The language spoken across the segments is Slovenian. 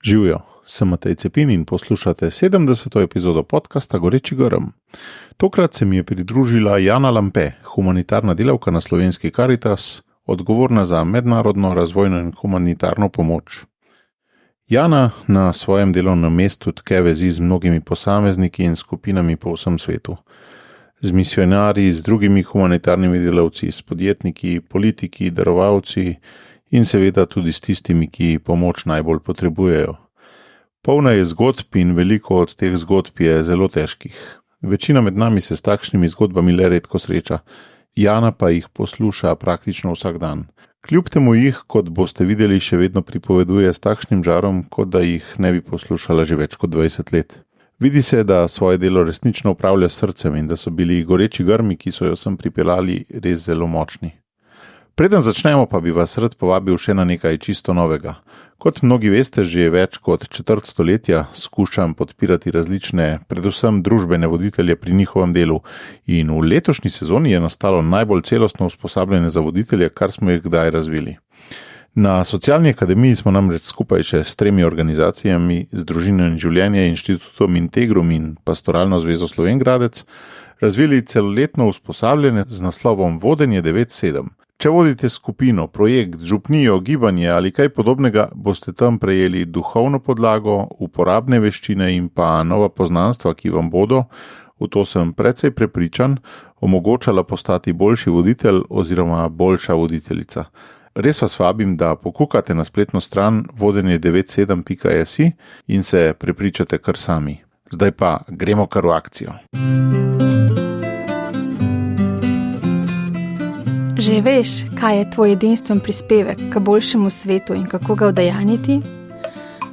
Živijo, sem Matej Cepin in poslušate 70. epizodo podcasta Goreči grm. Tokrat se mi je pridružila Jana Lampe, humanitarna delavka na slovenski Karitas, odgovorna za mednarodno razvojno in humanitarno pomoč. Jana na svojem delovnem mestu tke vezi z mnogimi posamezniki in skupinami po vsem svetu. Z misionarji, z drugimi humanitarnimi delavci, s podjetniki, politiki, darovalci in seveda tudi s tistimi, ki pomoč najbolj potrebujejo. Polna je zgodb in veliko od teh zgodb je zelo težkih. Večina med nami se s takšnimi zgodbami le redko sreča, Jana pa jih posluša praktično vsak dan. Kljub temu jih, kot boste videli, še vedno pripoveduje s takšnim žarom, kot da jih ne bi poslušala že več kot 20 let. Vidi se, da svoje delo resnično upravlja s srcem in da so bili goreči grmi, ki so jo sem pripeljali, res zelo močni. Preden začnemo, pa bi vas rad povabil še na nekaj čisto novega. Kot mnogi veste, že več kot četrt stoletja skušam podpirati različne, predvsem družbene voditelje pri njihovem delu in v letošnji sezoni je nastalo najbolj celostno usposabljanje za voditelje, kar smo jih kdaj razvili. Na Socialni akademiji smo namreč skupaj še s 3 organizacijami, z Družino in življenje, Inštitutom Integrum in Pastoralno zvezo Slovenj Gradec, razvili celoletno usposabljanje z naslovom Vodenje 9/7. Če vodite skupino, projekt, župnijo, gibanje ali kaj podobnega, boste tam prejeli duhovno podlago, uporabne veščine in pa nova poznanstva, ki vam bodo, v to sem precej prepričan, omogočala postati boljši voditelj oziroma boljša voditeljica. Res vas vabim, da pokukate na spletno stran vodenje97.si in se prepričate kar sami. Zdaj pa gremo kar v akcijo. Že veš, kaj je tvoj edinstven prispevek k boljšemu svetu in kako ga udejanjiti?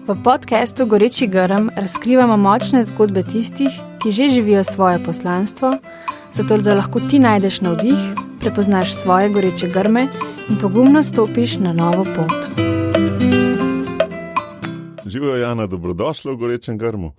V podcastu Goreči grm razkrivamo močne zgodbe tistih, ki že živijo svoje poslanstvo, zato da lahko ti najdeš navdih, prepoznaš svoje goreče grme in pogumno stopiš na novo pot. Živijo, Jana, dobrodošla v Gorečem grmu.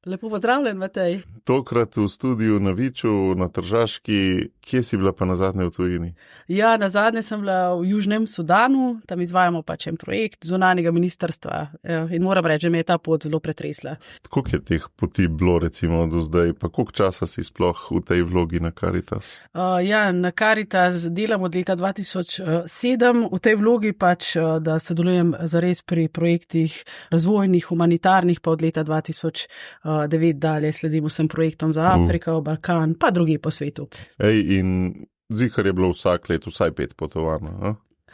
Lepo pozdravljen, Matej. Tokrat v studiu na Viču, na Tržaški. Kje si bila pa nazadnje v tujini? Ja, nazadnje sem bila v Južnem Sudanu, tam izvajamo pač en projekt zunanjega ministrstva in moram reči, da me je ta pot zelo pretresla. Koliko je teh poti bilo recimo do zdaj, pa koliko časa si sploh v tej vlogi na Karitas? Ja, na Karitas delam od leta 2007, v tej vlogi pač, da sodelujem zares pri projektih razvojnih, humanitarnih, pa od leta 2009 dalje sledim vsem projektom za Afriko, Balkan, pa drugi po svetu. In zihar je bilo vsak let vsaj 5 potovanj,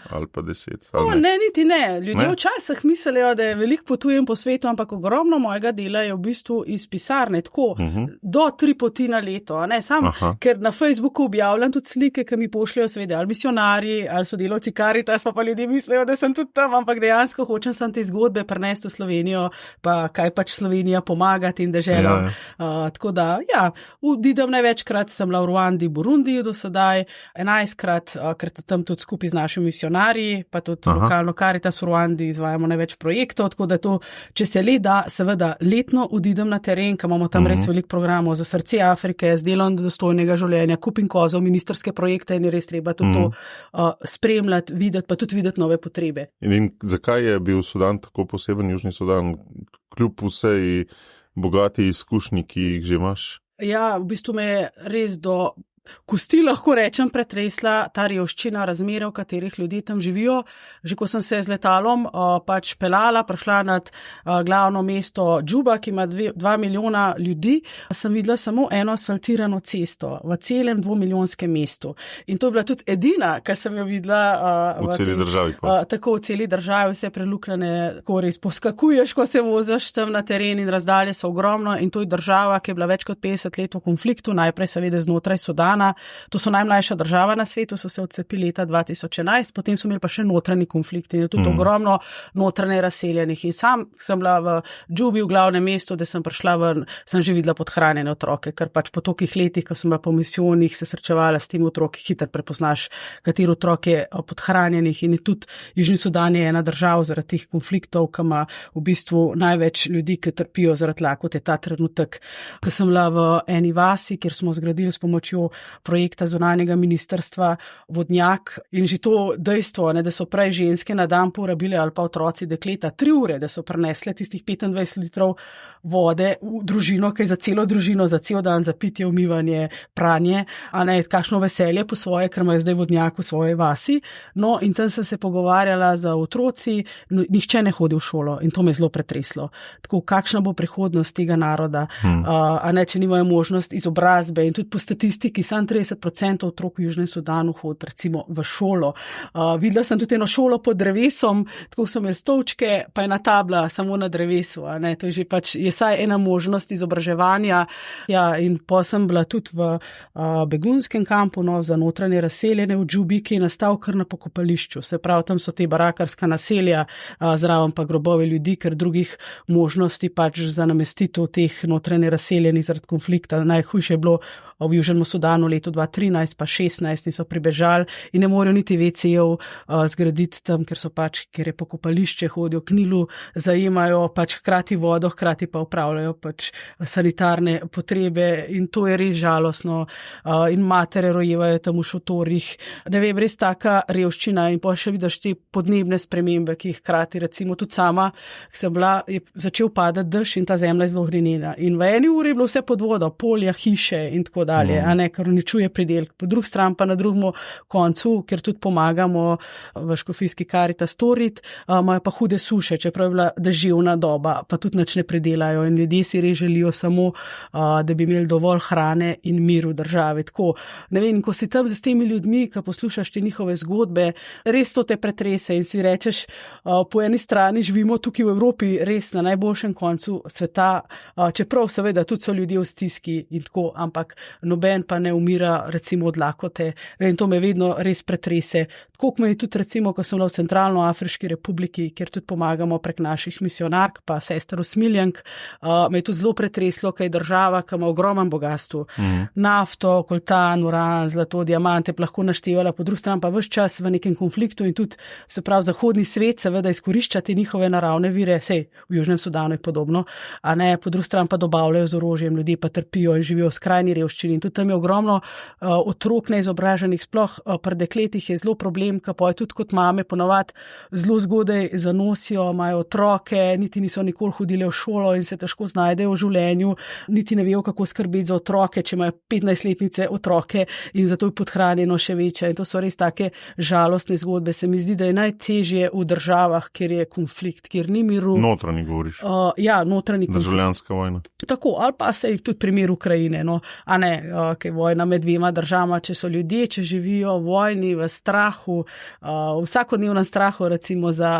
ali pa 10? Ne, niti ne. Ljudje včasih mislijo, da veliko potujem po svetu, ampak ogromno mojega dela je v bistvu iz pisarne, tako do 3 poti na leto. Ker na Facebooku objavljam tudi slike, ki mi pošljajo seveda ali misionarji, ali sodelavci Karitas, pa ljudje mislijo, da sem tudi tam, ampak dejansko hočem sem te zgodbe prenesti v Slovenijo, pa kaj pač Slovenija pomagati in deželo. Tako da, ja, odidem največkrat, sem bila v Ruandi, Burundiju do sedaj, 11-krat, ker tam tudi skupaj z našimi misionarji, pa tudi lokalno Karitas v Ruandi izvajamo največ projektov, tako da to, če se le da, seveda letno odidem na teren, ker imamo tam res veliko programov za srce Afrike, z delom dostojnega življenja, kup in kozov, ministerske projekte in je res treba tudi to spremljati, videti, pa tudi videti nove potrebe. In zakaj je bil Sudan tako poseben, Južni Sudan, kljub vsej bogati izkušnji, ki jih že imaš? Ja, v bistvu me je res do kosti, lahko rečem, pretresla ta revščina, razmere, v katerih ljudje tam živijo. Že ko sem se z letalom pač pelala, prišla nad glavno mesto Džuba, ki ima 2 milijona ljudi, sem videla samo eno asfaltirano cesto v celem 2-milijonskem mestu. In to je bila tudi edina, kar sem jo videla v celi državi. Tako v celi državi, vse prelukljene, ko res poskakuješ, ko se voziš tam na teren in razdalje so ogromno. In to je država, ki je bila več kot 50 let v konfliktu, najprej seveda znotraj Sudana. To so najmlajša država na svetu, so se odcepili leta 2011, potem so imeli pa še notranji konflikt in je tudi ogromno notranje razseljenih. In sam sem bila v Džubi, v glavnem mestu, da sem prišla ven, sem že videla podhranjene otroke, ker pač po tolikih letih, ko sem bila po misijonih, se srečevala s temi otroki, hitro prepoznaš, kateri otrok je podhranjenih in je tudi Južni Sudan je ena država zaradi teh konfliktov, ki ima v bistvu največ ljudi, ki trpijo zaradi lakote ta trenutek. Ko sem bila v eni vasi, kjer smo zgradili s pomočjo projekta zunanjega ministrstva Vodnjak in že to dejstvo, da so prej ženske na dan porabile ali pa otroci dekleta 3 ure, da so prinesle tistih 25 litrov vode v družino, kaj za celo družino, za cel dan, za pitje, umivanje, pranje, kakšno veselje po svoje, ker imajo zdaj vodnjak v svoji vasi. No, in tam sem se pogovarjala za otroci, nihče ne hodi v šolo in to me zelo pretreslo. Tako, kakšna bo prihodnost tega naroda, če nimajo možnost izobrazbe in tudi po statistiki, samo 30% otrok v Južnem Sudanu hodi recimo v šolo. Videla sem tudi eno šolo pod drevesom, tako so imeli stolčke, pa ena tabla samo na drevesu, to je že pač, je saj ena možnost izobraževanja. Ja, in pa sem bila tudi v begunskem kampu, za notranje razseljene v Džubi, ki je nastal kar na pokopališču. Se pravi, tam so te barakarska naselja, zraven pa grobove ljudi, ker drugih možnosti pač za namestitev teh notranje razseljenih zaradi konflikta. Najhujše je bilo v Južnem Sudanu leto 2013 pa 2016 in so pribežali in ne morejo niti WC-jev zgraditi tam, ker je pokopališče, hodijo k Nilu, zajemajo pač hkrati vodo, hkrati pa upravljajo pač sanitarne potrebe in to je res žalostno in matere rojevajo tam v šotorih. Ne vem, res taka revščina in pa še vidiš te podnebne spremembe, ki jih hkrati recimo tudi sama sem bila, je začel padati dež in ta zemlja je zelo hlinjena in v eni uri je bilo vse pod vodo, polja, hiše in tako dalje, kar uničuje pridelek. Po drugi strani pa na drugem koncu, ker tudi pomagamo v škofijski Karitas storiti, imajo pa hude suše, čeprav je bila deževna doba, pa tudi nič ne pridelajo in ljudje si res želijo samo, da bi imeli dovolj hrane in mir v državi. Tako, ne vem, ko si tam z temi ljudmi, ko poslušaš te njihove zgodbe, res to te pretrese in si rečeš, po eni strani živimo tukaj v Evropi res na najboljšem koncu sveta, čeprav seveda tudi so ljudje v stiski in tako, ampak noben pa ne umira recimo od lakote in to me vedno res pretrese. Tako me je tudi recimo, ko sem bila v Centralnoafriški republiki, kjer tudi pomagamo prek naših misionark, pa sester usmiljank, me je tudi zelo pretreslo, kaj je država, ki ima ogromen bogatstvo. Nafto, koltan, uran, zlato, diamante, lahko naštevala, po drugi strani pa ves čas v nekem konfliktu in tudi se pravi zahodni svet seveda izkorišča te njihove naravne vire, sej v Južnem Sudanu je podobno, po drugi strani pa dobavljajo z orožjem, ljudje pa trpijo in živijo v skrajni revščini in tudi tam je ogromno otrok neizobraženih, sploh pri dekletih je zelo problem, ki pa je tudi kot mame ponovadi zelo zgodaj zanosijo, imajo otroke, niti niso nikoli hodile v šolo in se težko znajdejo v življenju, niti ne vejo, kako skrbeti za otroke, če imajo 15-letnice otroke in zato je podhranjeno še večja in to so res take žalostne zgodbe. Se mi zdi, da je najtežje v državah, kjer je konflikt, kjer ni miru. Notranji govoriš. Notranji konflikt. Državljanska vojna. Tako, ali pa se je tudi primer Ukrajine, kaj je vojna med dvema državama, če so ljudje, če živijo v vojni, v strahu, v vsakodnevnem strahu recimo za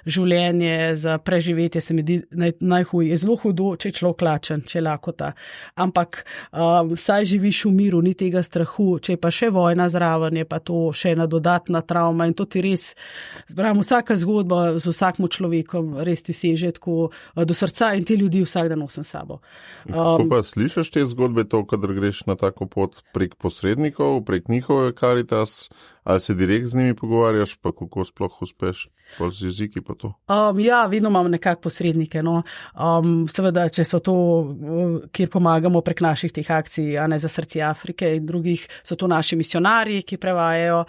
življenje, za preživetje, se mi zdi najhuj. Je zelo hudo, če je človek lačen, če je lakota. Ampak saj živiš v miru, ni tega strahu, če je pa še vojna zraven, je pa to še ena dodatna travma in to ti res, vsaka zgodba z vsakim človekom res ti seže tako do srca in te ljudi vsak dan nosim s sabo. Kako pa slišaš te zgodbe, to, kadar greš na tako pot prek posrednikov, prek njihove Karitas, ali se direkt z njimi pogovarjaš, pa kako sploh uspeš, pol z jeziki pa to? Vedno imam nekak posrednike, seveda, če so to, kjer pomagamo prek naših teh akcij, za Srce Afrike in drugih, so to naši misionarji, ki prevajajo,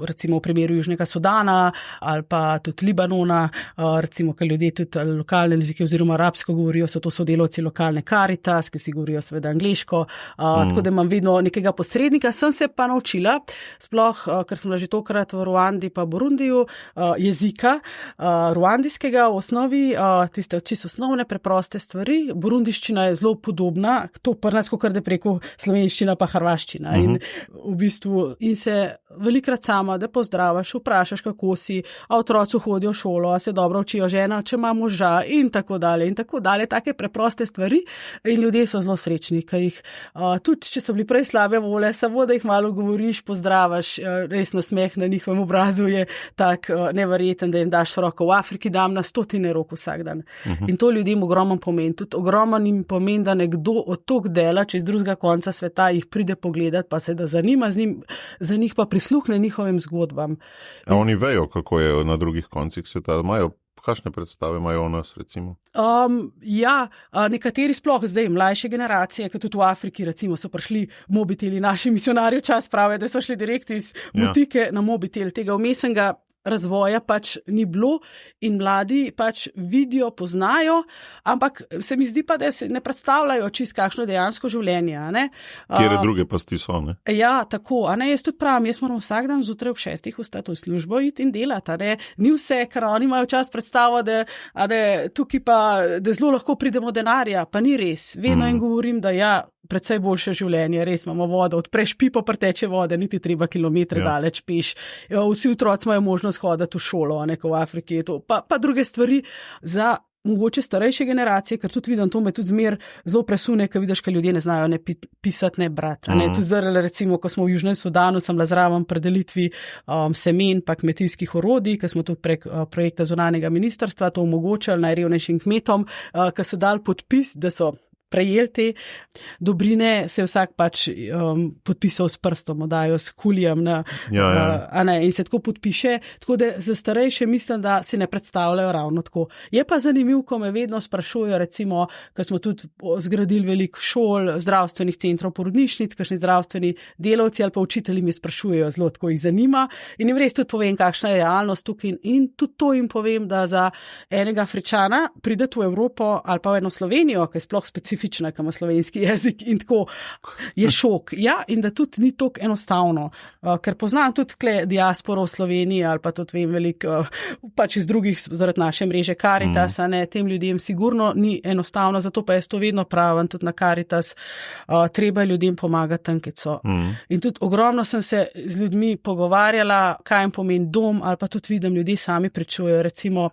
recimo v primeru Južnega Sudana ali pa tudi Libanona, recimo, ker ljudje tudi lokalne jezike oziroma arabsko govorijo, so to sodelavci lokalne Karitas, ki si govorijo seveda angleško, tako da imam vedno nekega posrednika. Sem se pa naučila, sploh, ker sem bila že tokrat v Ruandi pa Burundiju, jezika ruandijskega v osnovi, tiste čisto osnovne, preproste stvari. Burundiščina je zelo podobna, to prnacko krde preko slovenščina pa hrvaščina in v bistvu in se velikrat sama, da pozdravaš, vprašaš, kako si, a otroci hodijo v šolo, a se dobro učijo, žena, če ima moža in tako dalje, take preproste stvari in ljudje so zelo srečni, ker jih tudi, če so bili prej slabe vole, samo da jih malo govoriš, pozdravaš, res nasmeh na njihovem obrazu je tak neverjeten, da jim daš roko. V Afriki dam na 100 rok vsak dan. In to ljudem ogromno pomeni. Tudi ogromno jim pomeni, da nekdo od tog dela, če iz drugega konca sveta jih pride pogledat, pa se da zanima za njih pa prisluhne njihovim zgodbam. Oni vejo, kako je na drugih koncih sveta, imajo kakšne predstave imajo o nas, recimo? Nekateri sploh zdaj, mlajše generacije, kot tudi v Afriki, recimo, so prišli mobiteli, naši misionarji včasih pravijo, da so šli direkt iz butike na mobitel, tega vmesnega razvoja pač ni bilo in mladi pač vidijo, poznajo, ampak se mi zdi pa, da se ne predstavljajo čist kakšno dejansko življenje. Kjere druge pasti so, ne? Ja, tako. Jaz tudi pravim, jaz moram vsak dan zjutraj ob 6 vstati v službo iti in delati. Ni vse, ker oni imajo čas predstavo, da tukaj pa, da zelo lahko pridemo denarja, pa ni res. Vedno jim govorim, da predvsej boljše življenje, res imamo vodo, odpreš pipo, preteče vode, niti treba kilometre daleč peš. Vsi otroci imajo možnost hoditi v šolo, v Afriki je to. Pa druge stvari za mogoče starejše generacije, ker tudi vidim, to me tudi zmer zelo presune, ker vidiš, ker ljudje ne znajo ne pisati, ne brati. Tudi zdaj, recimo, ko smo v Južnem Sudanu, sem bila zraven predelitvi semen pa kmetijskih orodij, ker smo tudi prek projekta zunanjega ministrstva to omogočali najrevnejšim kmetom, ker so dali podpis, da so prejeli te dobrine, se je vsak pač podpisal s prstom, dajo s kulijem in se tako podpiše, tako da za starejše mislim, da si ne predstavljajo ravno tako. Je pa zanimivo, ko me vedno sprašujejo, recimo, ko smo tudi zgradili veliko šol, zdravstvenih centrov, porodnišnic, kakšni zdravstveni delavci ali pa učitelji mi sprašujejo, zelo tako jih zanima in jim res tudi povem, kakšna je realnost tukaj in tudi to jim povem, da za enega Afričana prideti v Evropo ali pa v eno Slovenijo, ki je sploh specifična, ki ima slovenski jezik in tako je šok. Ja, in da tudi ni tako enostavno, ker poznam tudi diasporo v Sloveniji ali pa tudi vem veliko pač iz drugih zaradi naše mreže Caritas, tem ljudem sigurno ni enostavno, zato pa jaz to vedno pravim tudi na Caritas, treba ljudem pomagati tam, kjer so. In tudi ogromno sem se z ljudmi pogovarjala, kaj jim pomeni dom, ali pa tudi vidim, ljudje sami pričujejo, recimo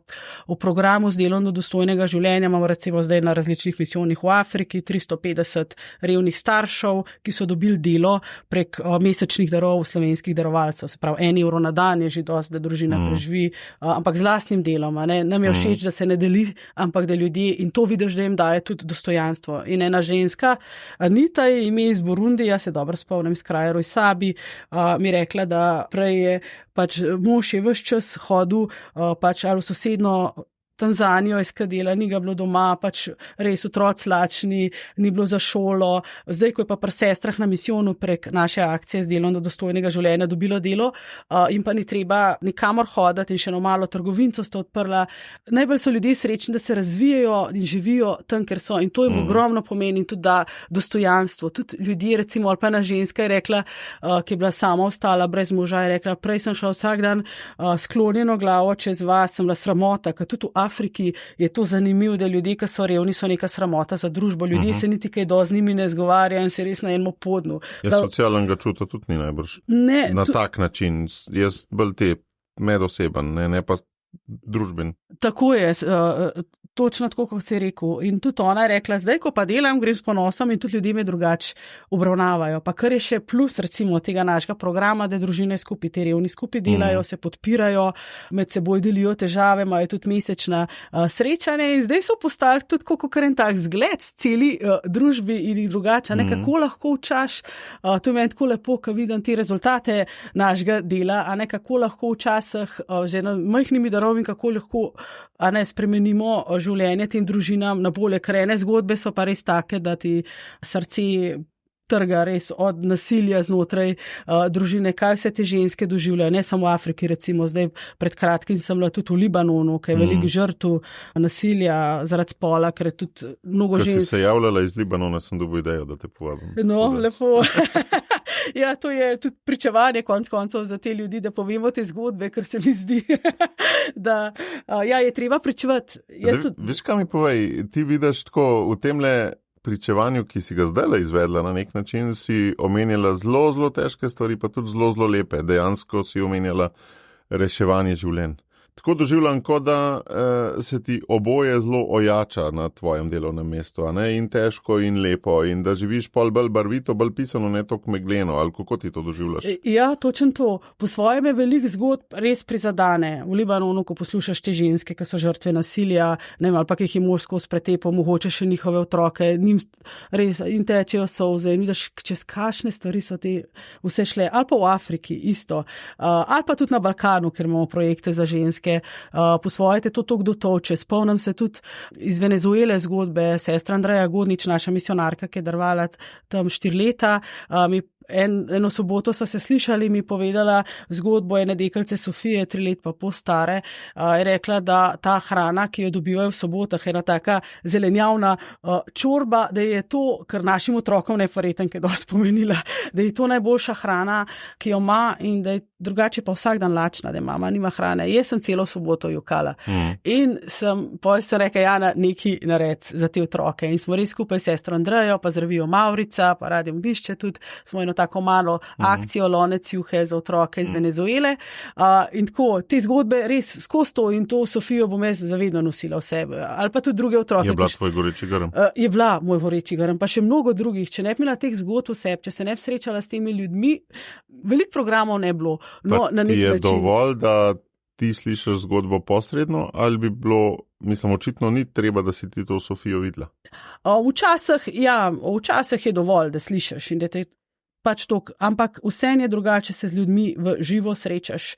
v programu z delom do dostojnega življenja imamo recimo zdaj na različnih misijonih v Afriki 350 revnih staršev, ki so dobili delo prek mesečnih darov slovenskih darovalcev. Se pravi, €1 na dan je že dosti, da družina preživi, ampak z lastnim delom. Nam je všeč, da se ne deli, ampak da ljudje, in to vidiš, da jim daje tudi dostojanstvo. In ena ženska, Anita je ime iz Burundija, se dobro spomnim, iz kraja Rojsabi, mi rekla, da prej je pač mož je ves čas hodil pač ali v sosedno Tanzanijo izkadela, ni ga bilo doma, pač res otroci lačni, ni bilo za šolo. Zdaj, ko je pa pri sestrah na misijonu prek naše akcije z delom do dostojnega življenja dobilo delo in pa ni treba nikamor hoditi in še eno malo trgovinco sta odprla. Najbolj so ljudje srečni, da se razvijajo in živijo tam, ker so, in to jim ogromno pomeni in tudi da dostojanstvo. Tudi ljudje, recimo, ali pa ena ženska je rekla, ki je bila sama ostala brez moža, je rekla, prej sem šla vsak dan sklonjeno glavo čez vas, sem bila sramota, ker tudi v Afriki je to zanimivo, da ljudje, ki so revni, so neka sramota za družbo. Ljudje se niti kaj z njimi ne zgovarja in se res na enem podnu. Socialnega čuta tudi ni najbrž. Ne, na tak način. Jaz bolj te medoseben, ne pa družben. Tako je, točno tako, kot si je rekel. In tudi ona je rekla, zdaj, ko pa delam, grem s ponosom in tudi ljudje me drugače obravnavajo. Pa kar je še plus, recimo, tega našega programa, da družine skupaj, te revni skupaj delajo, se podpirajo, med seboj delijo težave, imajo tudi mesečna srečanja in zdaj so postali tudi kot en tak zgled celi družbi in drugače. Kako lahko včasih, to je meni tako lepo, ko vidim te rezultate našega dela, kako lahko včasih že na majhnimi darovi, kako lahko spremenimo življenje tem družinam na bolje, ker ene zgodbe so pa res take, da ti srce trga res od nasilja znotraj družine, kaj vse te ženske doživljajo, ne samo v Afriki, recimo zdaj pred kratkim sem bila tudi v Libanonu, ker je veliko žrtev nasilja zaradi spola, ker je tudi mnogo žensk. Ko si se javljala iz Libanona, sem dobil idejo, da te povabim. No, lepo. Ja, to je tudi pričevanje konec koncev za te ljudi, da povemo te zgodbe, ker se mi zdi, da je treba pričevati. Veš, kaj mi povej, ti vidiš tako v temle pričevanju, ki si ga zdaj izvedla na nek način, si omenjala zelo, zelo težke stvari, pa tudi zelo, zelo lepe. Dejansko si omenjala reševanje življenj. Tako doživljam, kot da se ti oboje zelo ojača na tvojem delovnem mestu, in težko in lepo, in da živiš pol bolj barvito, bolj pisano, ne toliko megleno, ali kako ti to doživljaš? Ja, točno to. Po svojem je veliko zgodb res prizadane. V Libanonu, ko poslušaš te ženske, ki so žrtve nasilja, ne vem, ali pa ki jih je mož skozi pretepo, mogoče še njihove otroke, njim res in tečejo solze in vidiš, čez kakšne stvari so te vse šle. Ali pa v Afriki isto. Ali pa tudi na Balkanu, ker imamo projekte za ženske. ženske, po svoje te to toliko dotoče. Spomnim se tudi iz Venezuele zgodbe, sestra Andreja Godnič, naša misionarka, ki je darovala tam 4 leta, eno soboto sva se slišali, mi povedala zgodbo ene deklice Sofije, 3 let pa pol stare, je rekla, da ta hrana, ki jo dobivajo v sobotah, ena taka zelenjavna čorba, da je to, kar našim otrokom neverjeten, ki je dosti pomenila, da je to najboljša hrana, ki jo ima in da je drugače pa vsak dan lačna, da mama nima hrane. Jaz sem celo soboto jokala in sem rekla, Jana, nekaj nared za te otroke in smo res skupaj s sestro Andrejo, pa z revijo Maurica, pa Radio Mlišče tudi, smo eno tako malo akcijo lonec juhe za otroke iz Venezuele. In tako, te zgodbe res skozi to in to Sofijo bom jaz zavedno nosila v sebe. Ali pa tudi druge otroke. Je bila tvoj goreči grm? Je bila moj goreči grm, pa še mnogo drugih. Če ne bi imela teh zgodb v sebi, če se ne bi srečala s temi ljudmi, veliko programov ne bilo. No, na nek način. Je dovolj, da ti slišiš zgodbo posredno, ali bi bilo, mislim, očitno ni treba, da si ti to Sofijo videla? Včasih je dovolj, da slišiš in da te pač tok, ampak vse je drugače, se z ljudmi v živo srečaš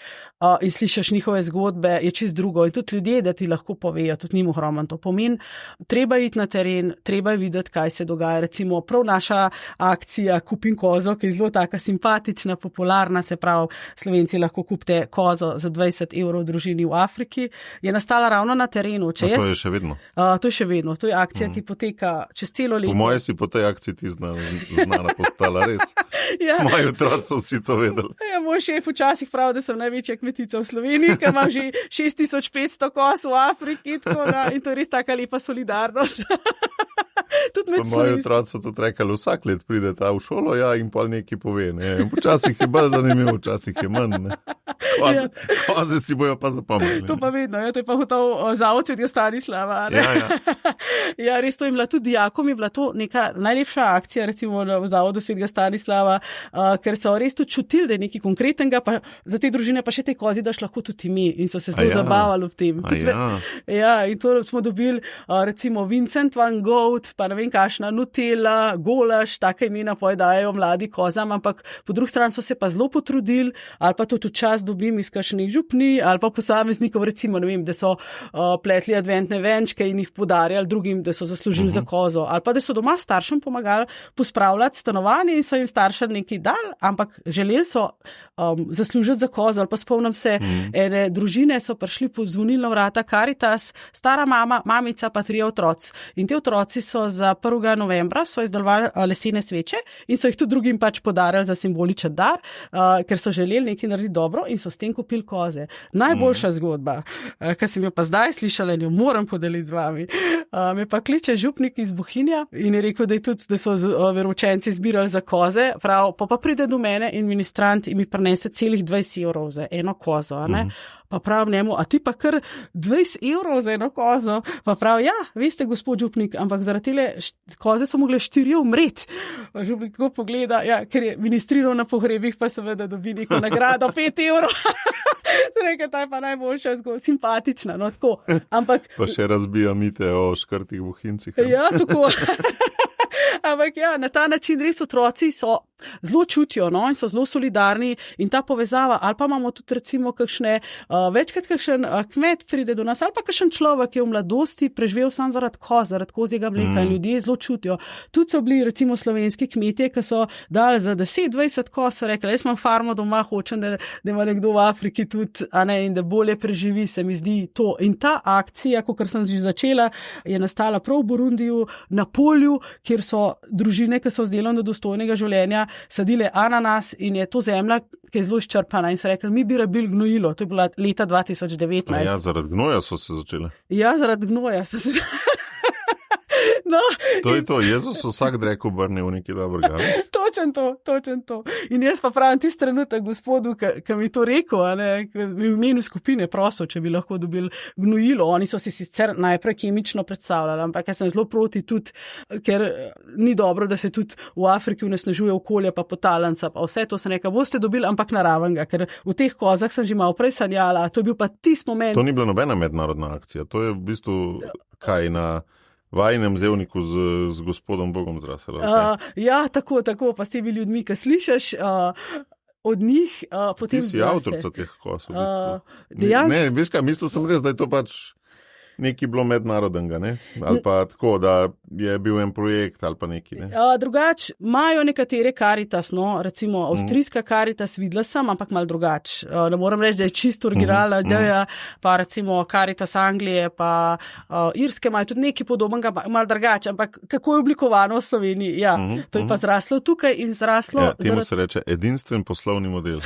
in slišiš njihove zgodbe, je čist drugo. In tudi ljudje, da ti lahko povejo, tudi njim ohromno to pomeni. Treba iti na teren, treba je videti, kaj se dogaja. Recimo prav naša akcija Kupim kozo, ki je zelo taka simpatična, popularna, se pravi, Slovenci lahko kupite kozo za 20 evrov v družini v Afriki, je nastala ravno na terenu. To je še vedno? To je še vedno. To je akcija, ki poteka čez celo leto. Po moje si po tej akciji ti znana postala, res. Ja. Moji otroci so vsi to vedeli. Ja, moj šef včasih pravi, da sem največja kmetica v Sloveniji, ker imam že 6500 koz v Afriki, in to je res taka lepa solidarnost. Moji otroci so tudi rekli, vsak let pride ta v šolo, in pol nekaj pove. Včasih je bolj zanimivo, včasih je manj. Koze si bojo pa zapomnili. To pa vedno, to je pa hotov Zavod Svetega Stanislava. Ja, res to je bila tudi dijakom, je bila to neka najlepša akcija, recimo v Zavodu Svetega Stanislava, ker so res tudi čutili, da je nekaj konkretnega, pa za te družine pa še te kozi daš lahko tudi mi in so se zelo zabavali v tem. In to smo dobili recimo Vincent van Gogh, pa ne vem kakšna Nutella, golaž, taka imena pojedajo mladi kozam, ampak po drugi strani so se pa zelo potrudili, ali pa tudi čas dobim iz kakšnih župni, ali pa posameznikov, recimo, ne vem, da so pletli adventne venčke in jih podarjali drugim, da so zaslužili za kozo, ali pa da so doma staršem pomagali pospravljati stanovanje in so jim staršem nekaj dali, ampak želeli so zaslužiti za kozo, ali pa spomnim se, ene družine so prišli po zvonilna vrata Caritas, stara mamica pa 3 otroci. In te otroci so za 1. novembra so izdelovali lesene sveče in so jih tudi drugim pač podarjali za simboličen dar, ker so želeli nekaj narediti dobro in so s tem kupili koze. Najboljša zgodba, ki sem jo pa zdaj slišala in jo moram podeliti z vami, me pa kliče župnik iz Bohinja in je rekel, da so veroučenci zbirali za koze, prav, pa pride do mene in ministrant in mi prinese celih 20 evrov za eno kozo, Pa prav njemu, a ti pa kar 20 evrov za eno kozo, pa prav, veste, gospod župnik, ampak zaradi tele koze so mogle 4 umreti. Župnik tako pogleda, ker je ministriral na pogrebih, pa seveda dobi neko nagrado 5 evrov. Nekaj, ta je pa najboljša zgodba, simpatična, no tako. Ampak, pa še razbija mite o škrtih Bohincih. Ja, tako. Ampak na ta način res otroci so zelo čutijo, in so zelo solidarni in ta povezava, ali pa imamo tudi recimo večkrat kakšen kmet pride do nas, ali pa kakšen človek, ki je v mladosti preživel sam zaradi kozjega mleka in ljudje zelo čutijo. Tudi so bili recimo slovenski kmetje, ki so dali za 10-20 koz, so rekli, jaz imam farmo doma, hočem, da ima nekdo v Afriki tudi, in da bolje preživi, se mi zdi to. In ta akcija, kot sem že začela, je nastala prav v Burundiju, na polju, kjer so družine, ki so z delom do dostojnega življenja sadile ananas in je to zemlja, ki je zelo izčrpana in so rekli, mi bi rabili gnojilo. To je bila leta 2019. Zaradi gnoja so se začele? Ja, zaradi gnoja so se No. To je to, Jezus vsak drek obrne v neki dobrega. Točen to. In jaz pa pravim tisti trenutek gospodu, ki mi to rekel, v imenu skupine prosil, če bi lahko dobili gnojilo. Oni so si sicer najprej kemično predstavljali, ampak jaz sem zelo proti tudi, ker ni dobro, da se tudi v Afriki onesnažuje okolje, pa potalanca, pa vse to se nekaj boste dobili, ampak naravenega, ker v teh kozah sem že malo prej sanjala, to je bil pa tisti moment. To ni bila nobena mednarodna akcija, to je v bistvu kaj na vajnem zevniku z gospodom Bogom zrasel. Ja, tako, pa s temi ljudmi, ki slišiš, od njih potem zraste. Ti si avtorica teh kos, v bistvu. Ne, veš kaj, mislil sem res, da je to pač nekaj bilo mednarodnega, ne? Ali pa tako, da je bil en projekt ali pa neki. Ne? Drugač, imajo nekatere Caritas, no, recimo avstrijska Caritas, videla sem, ampak malo drugač. Ne moram reči, da je čisto originalna ideja, pa recimo Caritas Anglije, pa Irske imajo tudi nekaj podobnega, malo drugače, ampak kako je oblikovano v Sloveniji? Ja, to je pa zraslo tukaj in zraslo. Temu se reče edinstven poslovni model.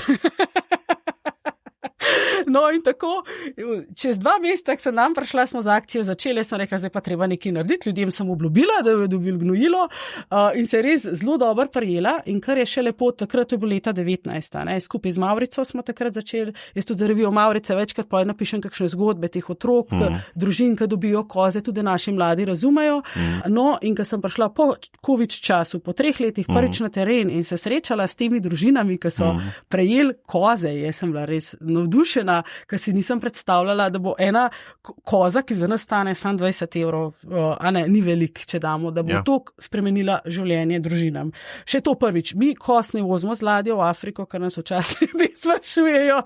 No in tako, čez 2 meseca, ko sem nam prišla, smo z akcijo začeli, sem rekla, zdaj pa treba nekaj narediti, ljudem sem obljubila, da jo dobil gnojilo in se je res zelo dobro prijela in kar je še lepo, takrat je bilo leta 19, ne, skupaj z Mavrico smo takrat začeli, jaz tudi za revijo Mavrice večkrat napišem kakšne zgodbe teh otrok, družin, ki dobijo koze, tudi naši mladi razumejo, no in ko sem prišla po COVID času, po 3 letih prvič na teren in se srečala s temi družinami, ki so prejeli koze, jaz sem bila res navdušena, ker si nisem predstavljala, da bo ena koza, ki za nas stane samo 20 evrov, a ne, ni velik, če damo, da bo to spremenila življenje družinam. Še to prvič, mi koz ne vozimo z ladjo v Afriko, ker nas včasih ne sprašujejo,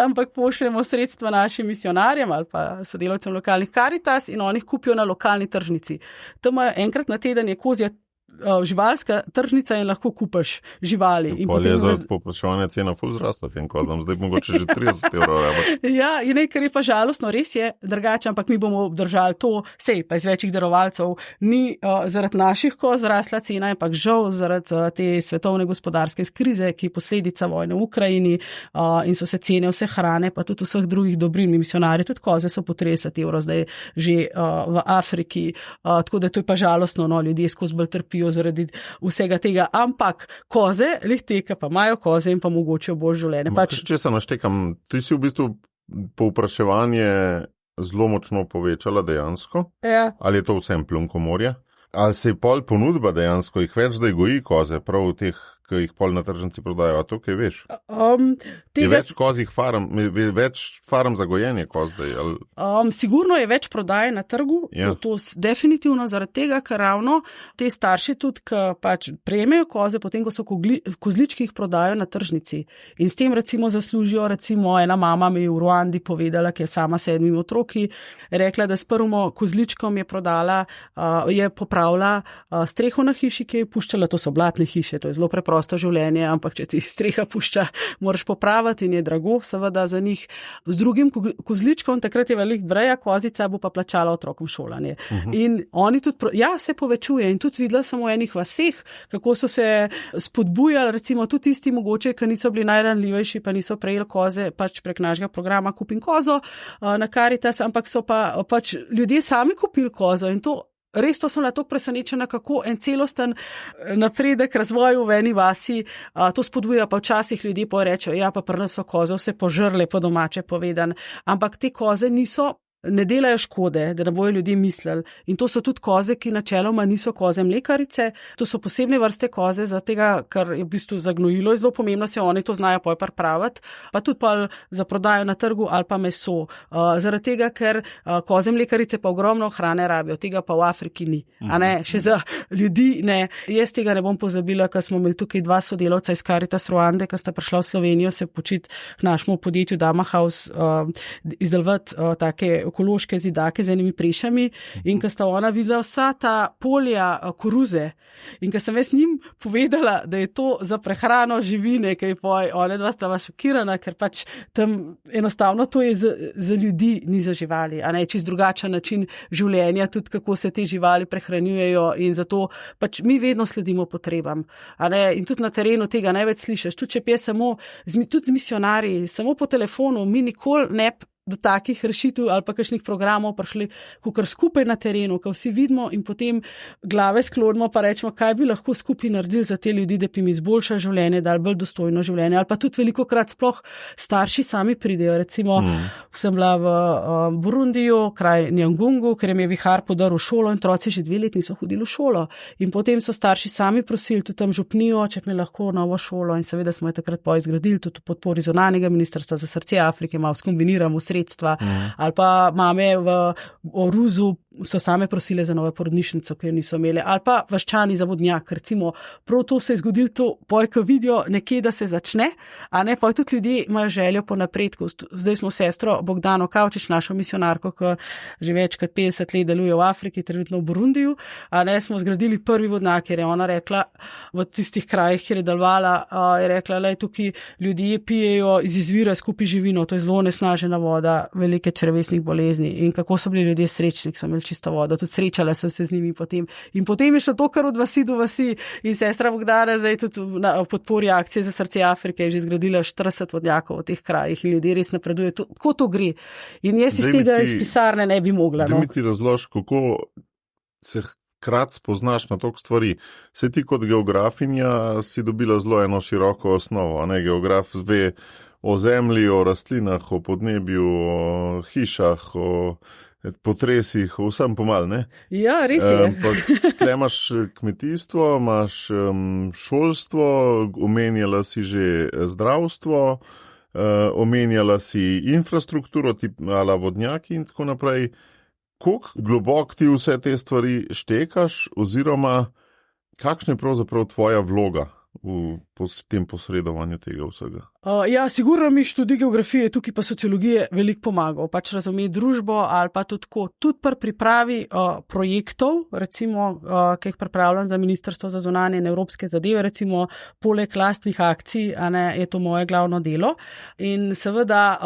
ampak pošljemo sredstva našim misionarjem ali pa sodelavcem lokalnih Caritas in oni jih kupijo na lokalni tržnici. Tam enkrat na teden je kozja živalska tržnica in lahko kupaš živali. Polje je za popraševanje cena ful zrasta tem kozam, zdaj mogoče že 30 evrov. Ja, in nekaj je pa žalostno, res je drugače, ampak mi bomo obdržali to, sej pa iz večjih darovalcev, ni zaradi naših koz zrasla cena, ampak žal zaradi te svetovne gospodarske krize, ki je posledica vojne v Ukrajini in so se cene vse hrane, pa tudi vseh drugih dobrin, mi misionarji, tudi koze so po 30 evrov zdaj že v Afriki, tako da to je pa žalostno, no, ljudje skozi bolj trpijo zaradi vsega tega, ampak koze, teka pa imajo koze in pa mogoče bolj življenje. Če se naštekam, ti si v bistvu povpraševanje zelo močno povečala dejansko? Ja. Ali je to vsem plunkomorje? Ali se je pol ponudba dejansko, jih več da goji koze, prav v teh, ki jih pol na tržnici prodajo, a to kaj veš? Je več kozih farm, več farm za gojenje koz zdaj? Sigurno je več prodaje na trgu, to definitivno zaradi tega, ker ravno te starši tudi, ki pač prejmejo koze, potem ko so kozlički jih prodajo na tržnici in s tem recimo zaslužijo, recimo ena mama mi je v Ruandi povedala, ki je sama 7 otroki, rekla, da s prvim kozličkom je prodala, je popravila streho na hiši, ki je puščala, to so blatne hiše, to je zelo preprosto življenje, ampak če ti streha pušča, moraš popraviti in je drago seveda za njih. Z drugim kozličkom, takrat je velik breja kozica, bo pa plačala otrokom šolanje. In oni tudi, se povečuje in tudi videla sem v enih vaseh, kako so se spodbujali, recimo tudi tisti mogoče, ki niso bili najranljivejši, pa niso prejeli koze, pač prek našega programa Kupim kozo na Caritas, ampak so pa pač ljudje sami kupili kozo in to res to sem bila tako presenečena, kako en celosten napredek razvoju v eni vasi, to spodbuja pa včasih ljudje porečejo, ja pa pri nas so koze vse požrle, po domače povedan, ampak te koze ne delajo škode, da ne bojo ljudje mislili. In to so tudi koze, ki načeloma niso koze mlekarice, to so posebne vrste koze, zato ker je v bistvu za gnojilo je zelo pomembno, se oni to znajo poj pripraviti, pa tudi pa za prodajo na trgu ali pa meso. Zaradi tega, ker koze mlekarice pa ogromno hrane rabijo, tega pa v Afriki ni. A ne, še za ljudi ne. Jaz tega ne bom pozabila, ker smo imeli tukaj 2 sodelavca iz Caritas Ruande, ki sta prišla v Slovenijo se počiti k našemu podjetju Dama House, izdelovati take ekološke zidake z enimi prešami in ko sta ona videla vsa ta polja koruze in ko sem jaz njim povedala, da je to za prehrano živine, ki je poj, ona dva sta šokirana, ker pač tam enostavno to je za ljudi, ni za živali, a ne, čist drugačen način življenja, tudi kako se te živali prehranjujejo in zato pač mi vedno sledimo potrebam, a ne, in tudi na terenu tega največ slišiš, tudi če pije samo, tudi z misionarji, samo po telefonu, mi nikoli ne do takih rešitev ali pa kakšnih programov prišli, kakor skupaj na terenu, ko vsi vidimo in potem glave sklonimo pa rečemo, kaj bi lahko skupaj naredili za te ljudi, da bi jim izboljšali življenje, dali bolj dostojno življenje. Ali pa tudi velikokrat sploh starši sami pridejo. Recimo, sem bila v Burundiju, kraj Nyangungu, ker jim je vihar podaril šolo in otroci že 2 leti niso hodili v šolo. In potem so starši sami prosili tudi tam župnijo, če mi lahko novo šolo in seveda smo jo takrat izgradili tudi v podpori zunanjega ministrstva za srce Afrike, malo skombiniramo sredstva, ali pa mame v Oruzu so same prosile za novo porodnišnico, ki jo niso imeli, ali pa vaščani za vodnjak, recimo, prav to se je zgodilo, to pojko vidijo nekje, da se začne, a ne, pa tudi ljudje imajo željo po napredku. Zdaj smo sestro Bogdano Kavčič, našo misionarko, ki že več kot 50 let deluje v Afriki, trenutno v Burundiju, a ne, smo zgradili prvi vodnjak, ker je ona rekla, v tistih krajih, kjer je delovala, je rekla, lej, tukaj ljudje pijejo iz izvira skupaj živino, to je zelo nesnažena voda, velike črevesnih bolezni in kako so bili ljudje srečni, ko so imeli čisto vodo, tudi srečala sem se z njimi potem. In potem je šlo to kar od vasi do vasi in sestra Bogdana zdaj tudi v podpori akcije za srce Afrike je že zgradila 40 vodnjakov v teh krajih in ljudje res napredujejo. Kako to gre? In jaz iz tega iz pisarne ne bi mogla. Da mi ti razloži, kako se krat spoznaš na toliko stvari. Se ti kot geografinja si dobila zelo eno široko osnovo, a ne, geograf ve o zemlji, o rastlinah, o podnebju, o hišah, o potresih, o vsem pomal, ne? Ja, res je. Tle imaš kmetijstvo, imaš šolstvo, omenjala si že zdravstvo, omenjala si infrastrukturo, ala vodnjaki in tako naprej. Koliko globok ti vse te stvari štekaš oziroma kakšna je pravzaprav tvoja vloga v tem posredovanju tega vsega? Ja, sigurno mi študij geografije, tukaj pa sociologije veliko pomagal, pač razumeti družbo ali pa tudi pri pripravi projektov, recimo, ki jih pripravljam za Ministrstvo za zunanje in evropske zadeve, recimo poleg lastnih akcij, a ne, je to moje glavno delo. In seveda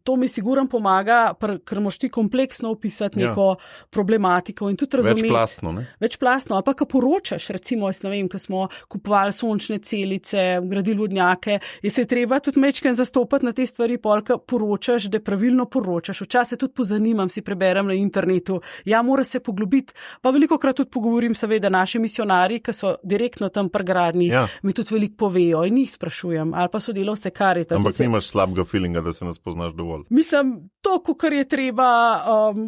to mi sigurno pomaga, ker moš ti kompleksno opisati neko problematiko in tudi razumeti. Večplastno, ne? Večplastno, ali pa ko poročaš, recimo, jaz ne vem, ko smo kupovali sončne celice, gradili vodnjake, je se treba tudi mečken zastopati na te stvari, polka poročaš, da pravilno poročaš. Včasih tudi pozanimam, si preberem na internetu. Ja, mora se poglobiti, pa velikokrat tudi pogovorim, seveda, naši misionarji, ki so direktno tam pri gradnji, mi tudi veliko povejo in jih sprašujem, ali pa sodelavce Caritas. Ampak nimaš slabega feelinga, da se ne spoznaš dovolj. Mislim, to, kar je treba,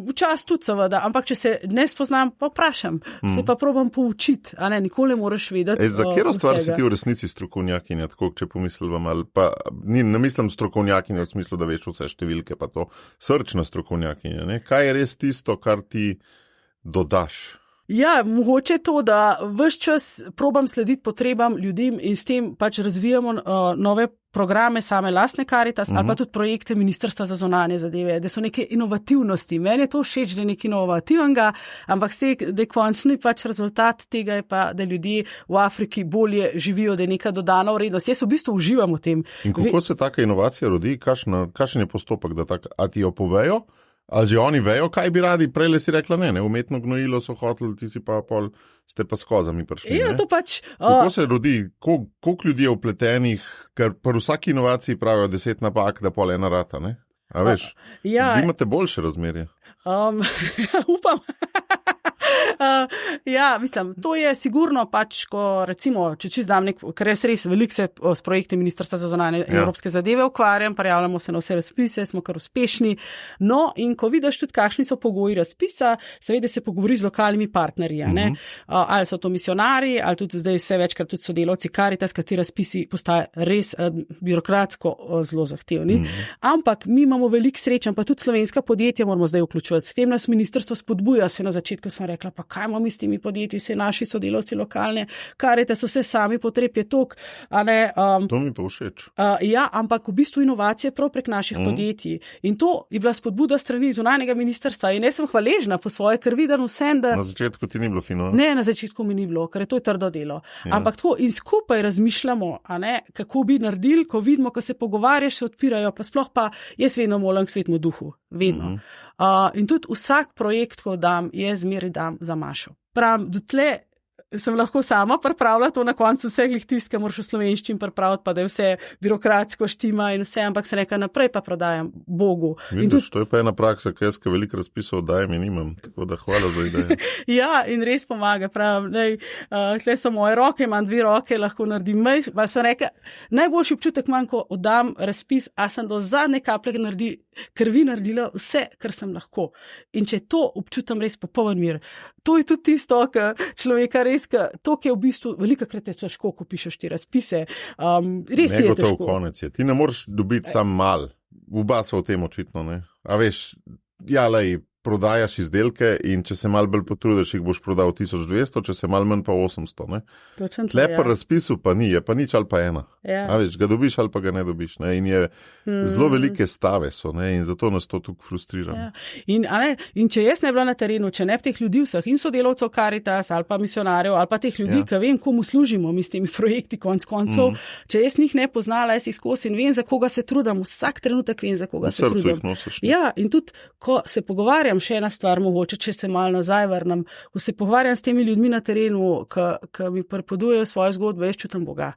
včasih tudi seveda, ampak če se ne spoznam, pa vprašam, se pa probam poučiti, a ne, nikoli ne moraš vedeti. Za katero stvar si ti v resnici strokovnjakinja, tako, če pomislim, ali pa ne mislim strokovnjakinja v smislu, da veš vse številke, pa to srčna strokovnjakinja, ne? Kaj je res tisto, kar ti dodaš? Ja, mogoče to, da ves čas probam slediti potrebam ljudem in s tem pač razvijamo nove programe same lastne Caritas ali pa tudi projekte Ministrstva za zunanje zadeve, da so neke inovativnosti. Meni je to všeč, da je nekaj inovativnega, ampak da je končni pač rezultat tega je pa, da ljudje v Afriki bolje živijo, da je neka dodana vrednost. Jaz v bistvu uživam v tem. In kako se taka inovacija rodi? Kakšen je postopek, da a ti jo povejo? Ali že oni vejo, kaj bi radi? Prejle si rekla ne, umetno gnojilo so hoteli, ti si pa pol, ste pa s kozami prišli. Ja, to pač... Kako se rodi, koliko ljudi je vpletenih, ker pri vsaki inovaciji pravijo 10 napak, da pol ena rata, ne? A veš, vi imate boljše razmerje. Upam. Ja, mislim, to je sigurno pač, ko recimo, če zdam ker jaz res veliko se s projekti Ministrstva za zunanje in evropske zadeve ukvarjam, prijavljamo se na vse razpise, smo kar uspešni. No, in ko vidiš tudi, kakšni so pogoji razpisa, seveda se pogovori z lokalnimi partnerji, ne? Ali so to misionari, ali tudi zdaj vse večkrat tudi sodelavci Caritas, kateri razpisi postajajo res birokratsko zelo zahtevni. Ampak mi imamo veliko srečanj, pa tudi slovenska podjetja moramo zdaj vključevati. S tem nas ministrstvo spodbuja, se na začetku sem rekla, pa kaj imamo mi s temi podjetji, se naši sodelavci lokalne, Caritas vse sami potreb je tok, a ne. To mi pa všeč. Ja, ampak v bistvu inovacije prav prek naših podjetij. In to je bila spodbuda strani zunanjega ministrstva in jaz sem hvaležna po svoje, ker vidim vsem, da... Na začetku ti ni bilo fino? Ne, na začetku mi ni bilo, ker je to trdo delo. Ampak tako in skupaj razmišljamo, a ne, kako bi naredili, ko vidimo, ko se pogovarjaš, se odpirajo, pa sploh pa jaz vedno molim k svetmu duhu. Vedno. In tudi vsak projekt, ko dam, jaz zmeraj dam za Mašo. Pravim, dotle sem lahko sama pripravila to na koncu vseh tiskah, moraš v slovenščini pripraviti, pa da je vse birokratsko štima in vse, ampak se nekaj naprej pa prodajam Bogu. Vidiš, to je pa ena praksa, ki jaz veliko razpisov dajem in imam, tako da hvala za idejo. Ja, in res pomaga, pravim, tle so moje roke, imam 2 roke, lahko naredim pa sem rekla, najboljši občutek imam, ko oddam razpis, a sem do zadnje kaplje krvi naredila vse, kar sem lahko. In če to občutam res popoln mir, to je tudi tisto, kar človeka res, to, ki je v bistvu, velikokrat je težko, ko pišeš ti razpise, res ti je težko. Negotov konec je. Ti ne moreš dobiti sam mal. Oba so v tem očitno, ne? A veš, ja, lej, prodajaš izdelke in če se malo bolj potrudiš, jih boš prodal 1200, če se malo manj pa 800. Ne? Točno. Lepo razpisu pa ni, je pa nič ali pa ena. Ja. A veš, ga dobiš ali pa ga ne dobiš. Ne? In je zelo velike stave so, ne? In zato nas to tukaj frustrira. Ja. In če jaz ne bila na terenu, če ne bi teh ljudi vseh in sodelavcev Caritas ali pa misionarjev ali pa teh ljudi, ki vem, komu služimo mi s temi projekti konc koncev, če jaz njih ne poznala, jaz jih skozi in vem, za koga se trudim, vsak trenutek vem, za koga se trudim. Ja, in tudi, ko se pogovarjam, še ena stvar mogoče, če se malo nazaj vrnem, ko se pogovarjam s temi ljudmi na terenu, ki mi pripovedujejo svoje zgodbe, jaz čutim Boga.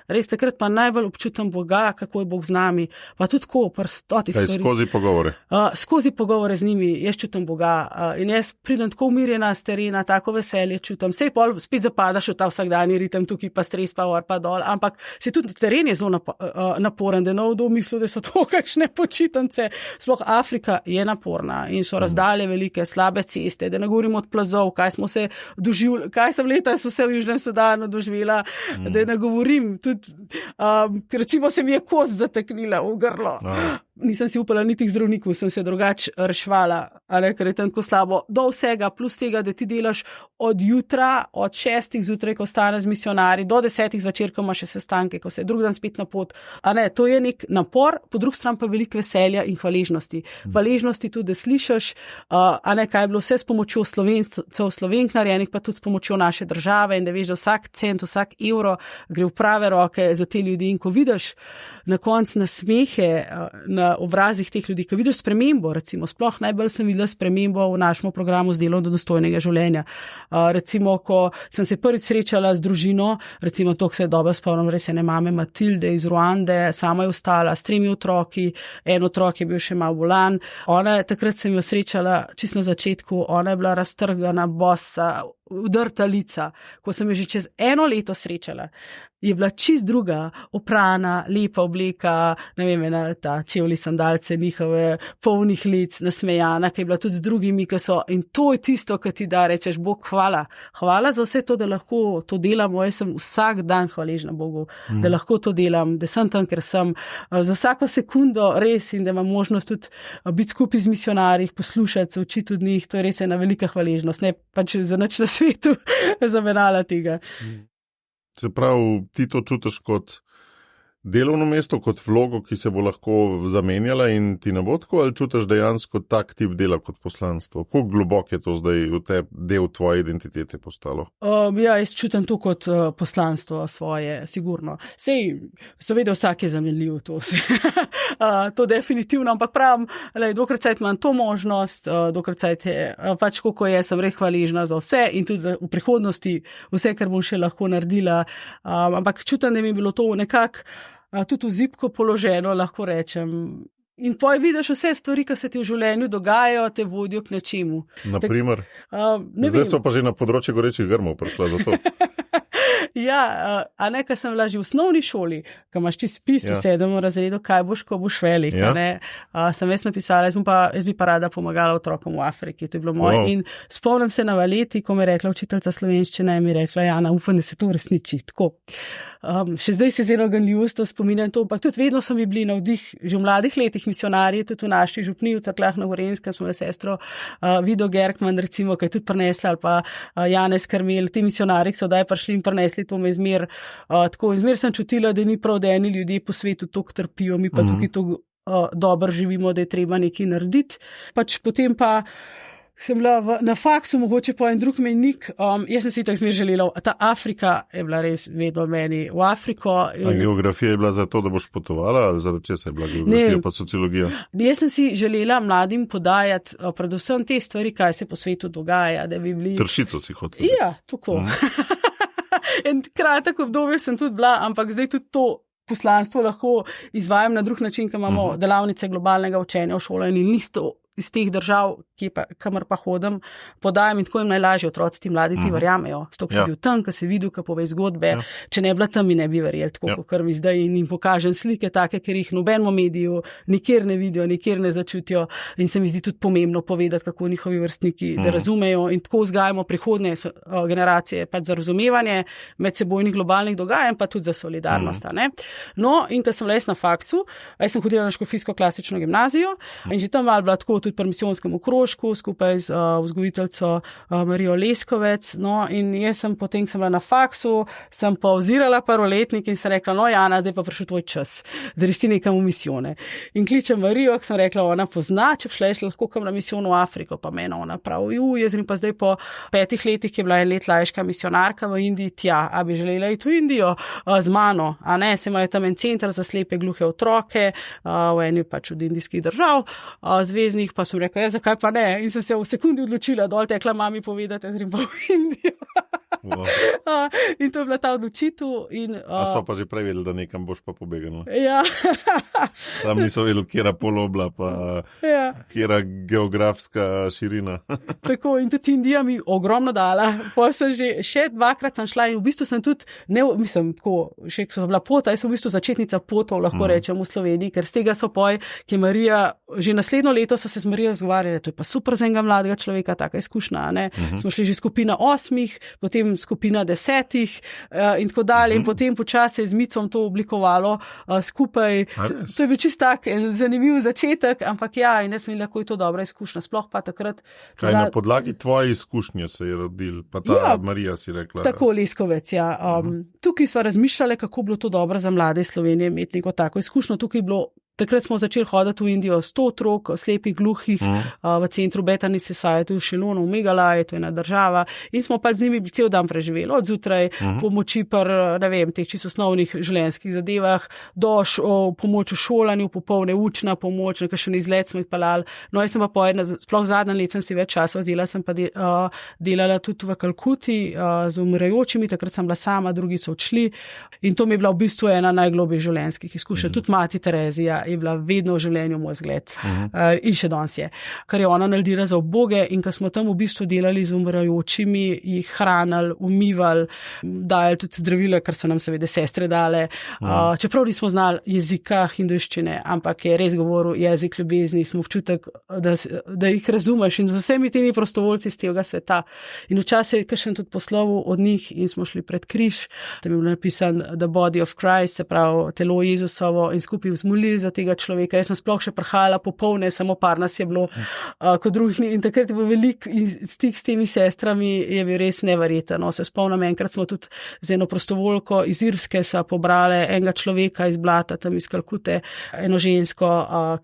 Res takrat pa najbolj občutam Boga, kako je Bog z nami, pa tudi tako, prstotih stvari. Skozi pogovore? Skozi pogovore z njimi, jaz čutim Boga in jaz pridem tako umirjena s terena, tako veselje čutim. Sej pol spet zapadaš v ta vsakdanji ritem, tukaj pa stres pa gor pa dol, ampak se tudi teren je zelo naporen, da ne bodo mislili, da so to kakšne počitnice. Sploh Afrika je naporna in so razdalje velike, slabe ceste, da ne govorim od plazov, kaj smo se doživljali, kaj sem leta vse v Južnem Sudanu doživela, da ne govorim tudi recimo se mi je kost zateknila v grlo. Nisem si upala niti k zdravniku, sem se drugače rešvala, ker je tam tako slabo. Do vsega, plus tega, da ti delaš od jutra, od 6 zjutraj, ko stane z misionarji, do 10 zvečer, ko imaš še sestanke, ko se je drug dan spet na pot. To je nek napor, po drugi strani pa veliko veselja in hvaležnosti. Hvaležnosti tudi, da slišiš, kaj je bilo vse s pomočjo Slovencev, Slovenk narejenih, pa tudi s pomočjo naše države in da veš, da vsak cent, vsak evro gre v prave roke za te ljudi in ko vidiš na koncu nasmehe na obrazih teh ljudi, ko vidiš spremembo, recimo, sploh najbolj sem videla spremembo v našem programu z delom do dostojnega življenja. Recimo, ko sem se prvič srečala z družino, recimo to, ko se je dobro spomnim, res ene mame Matilde iz Ruande, sama je ostala s 3 otroki, en otrok je bil še malo bolan. Takrat sem jo srečala čisto na začetku, ona je bila raztrgana, bosa, udrta lica, ko sem jo že čez 1 leto srečala. Je bila čist druga, oprana, lepa obleka, ne vem, ta čevlji sandalce njihove, polnih lic, nasmejana, ki je bila tudi z drugimi, ki so, in to je tisto, ki ti da rečeš, Bog, hvala. Hvala za vse to, da lahko to delamo. Jaz sem vsak dan hvaležna Bogu, da lahko to delam, da sem tam, ker sem za vsako sekundo res in da imam možnost tudi biti skupaj z misionarji, poslušati, se učiti od njih, to je res ena velika hvaležnost, ne pač za nič na svetu zamenjala tega. Se pravi, ti to čutiš kot delovno mesto, kot vlogo, ki se bo lahko zamenjala in ti ne bo tako, ali čutiš dejansko tak tip dela kot poslanstvo? Kako globok je to zdaj v te del tvoje identitete postalo? Jaz čutim to kot poslanstvo svoje, sigurno. Sej, seveda vsak je zamenljiv, to definitivno, ampak pravim, dokrat cajt imam to možnost, dokrat cajt je, pač kako je, sem res hvaležna za vse in tudi v prihodnosti vse, kar bom še lahko naredila, ampak čutim, da mi je bilo to nekako tudi v zibko položeno, lahko rečem. In poj vidiš vse stvari, ki se ti v življenju dogajajo, te vodijo k nečemu. Naprimer? Zdaj so pa že na področje gorečih grmov prišla za to. Ja, ker sem bila že v osnovni šoli, ko imaš ti spis v 7. razredu, kaj boš, ko boš velik. Sem jaz napisala, jaz bi pa rada pomagala otrokom v Afriki, to je bilo moje. In spomnim se na Valeti, ko mi je rekla učiteljica slovenščine, mi je rekla, Jana, upam, da se to uresniči. Tako. Še zdaj se z eno ganljivostjo spominjam to, ampak tudi vedno so mi bili navdih, že v mladih letih misionarji, tudi v naši župniji v Cerkljah na Gorenjskem, smo sestro Vido Gerkman, recimo, ki je tudi prinesla, ali pa Janez Karmel, ti misionarji so daj prišli in prinesli to me izmer. Tako izmer sem čutila, da ni prav, da eni ljudje po svetu toliko trpijo, mi pa tukaj to dobro živimo, da je treba nekaj narediti. Pač potem pa sem bila na faksu, mogoče po en drug mejnik. Jaz sem si tako zmer želela, ta Afrika je bila res vedno meni v Afriko. Geografija je bila za to, da boš potovala, ali zaradi česa je bila geografija pa sociologija? Jaz sem si želela mladim podajati predvsem te stvari, kaj se po svetu dogaja, da bi bili... Tršico si hotela. Ja, tako. En kratek obdobje sem tudi bila, ampak zdaj tudi to poslanstvo lahko izvajam na drug način, ker imamo delavnice globalnega učenja v šolanju in listo iz teh držav, kamor pa hodim, podajam in tako jim najlažje otroci, ti mladi ti verjamejo. Stok si bil tam, ko se videl, ko pove zgodbe. Če ne bila tam, mi ne bi verjeli, tako kot mi zdaj in jim pokažem slike take, ker jih nobenemu mediju nikjer ne vidijo, nikjer ne začutijo in se mi zdi tudi pomembno povedati, kako njihovi vrstniki da razumejo in tako vzgajamo prihodnje generacije pač za razumevanje medsebojnih globalnih dogajanj, pa tudi za solidarnost. No, in ko sem les na faksu, jaz sem hodila na škofijsko klasično gimnazijo in že tam malo bila tako tudi pri misijonskem okrožku skupaj z vzgojiteljico Marijo Leskovec. No, in jaz sem potem, sem bila na faksu, sem pa ozirala prvoletnik in sem rekla, no, Jana, zdaj pa prišel tvoj čas, da rešti nekam v misijone. In kličem Marijo, ki sem rekla, ona pozna, če šleš lahko kam na misijon v Afriko, pa meni ona pravi, jaz sem pa zdaj po 5 letih, ki je bila 1 let laiška misionarka v Indiji, tja, a bi želela iti v Indijo z mano, a ne, se imajo tam en center za slepe gluhe otroke, v eni pač od indijskih držav, zvezdnih, pa sem rekla, zakaj pa ne, in sem se v sekundi odločila, dol tekla mami povedati, da grem v Indijo. Wow. In to je bila ta odločitev. A so pa že prej vedeli, da nekam boš pa pobegnila? Ja. Sam niso vedeli, kjera polobla, pa kjera geografska širina. Tako, in tudi Indija mi ogromno dala. Pa sem še 2-krat sem šla in v bistvu sem tudi, še so bila pota, jaz sem v bistvu začetnica potov, lahko rečem, v Sloveniji, ker z tega so poj, ki je Marija, že naslednjo leto so se z Marijo zgovarjali, to je pa super za enega mladega človeka, taka izkušnja, ne. Smo šli že skupina 8, potem skupina 10 in tako dalje. In potem počasi je z Micom to oblikovalo skupaj. To je bil čist tak zanimiv začetek, ampak ja, in jaz sem lahko to dobra izkušnja. Sploh pa takrat. Kaj na podlagi tvoje izkušnje se je rodil, pa ta Marija si rekla. Tako, Leskovec, ja. Tukaj sva razmišljali, kako bilo to dobro za mlade Slovenije imeti neko tako izkušnjo. Tukaj je bilo. Takrat smo začeli hoditi v Indijo 100 otrok, slepih, gluhih, v centru Bethany Society v Shillonu, v Megalaji, to je ena država, in smo pa z njimi cel dan preživeli, od zjutraj pomoči teh čisto osnovnih življenjskih zadevah, do pomoč v šolanju, popolne učna pomoč, nekakšen izlet smo jih pelali. No, jaz sem pa sploh zadnji let sem si več časa vzela, sem pa delala tudi v Kalkuti z umirajočimi, takrat sem bila sama, drugi so odšli, in to mi je bila v bistvu ena najglobjih življenjskih izkušenj. Tudi mati Terezija je bila vedno v življenju moj zgled. In še danes je. Kar je ona naredila za uboge in ko smo tam v bistvu delali z umirajočimi, jih hranili, umivali, dajali tudi zdravila, kar so nam seveda sestre dale. Čeprav nismo znali jezika hindujščine, ampak je res govoril jezik ljubezni, smo občutek, da jih razumeš in z vsemi temi prostovoljci z tega sveta. In včasih je kakšen tudi poslovil od njih in smo šli pred križ, tam je bilo napisan The Body of Christ, se pravi telo Jezusovo, in skupaj vzmolili za tega človeka. Jaz sem sploh še prihajala popolne, samo par nas je bilo kot drugih in takrat je bilo veliko stik s temi sestrami, je bil res neverjeten. No, se spomnim, enkrat smo tudi z eno prostovoljko iz Irske sva pobrali enega človeka iz Blata, tam iz Kalkute, eno žensko,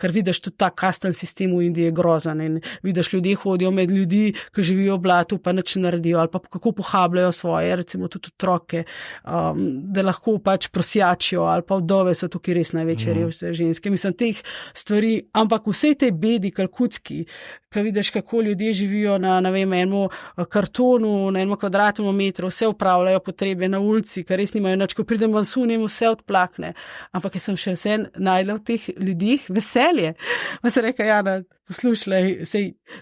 ker vidiš tudi ta kasten sistem v Indiji je grozen in vidiš, ljudje hodijo med ljudi, ki živijo v Blatu, pa nič naredijo ali pa kako pohabljajo svoje, recimo tudi otroke, da lahko pač prosjačijo ali pa vdove so tukaj res največje revne ženske. Mislim, teh stvari, ampak vsej tej bedi kalkutski, ko vidiš, kako ljudje živijo na, ne vem, enem kartonu, na 1 kvadratnem metru, vse upravljajo potrebe na ulici, ker res nimajo nič, ko pridem v sunim, vse odplakne. Ampak jaz sem še vse najdla v teh ljudih veselje. Pa se reka, Jana, poslušaj,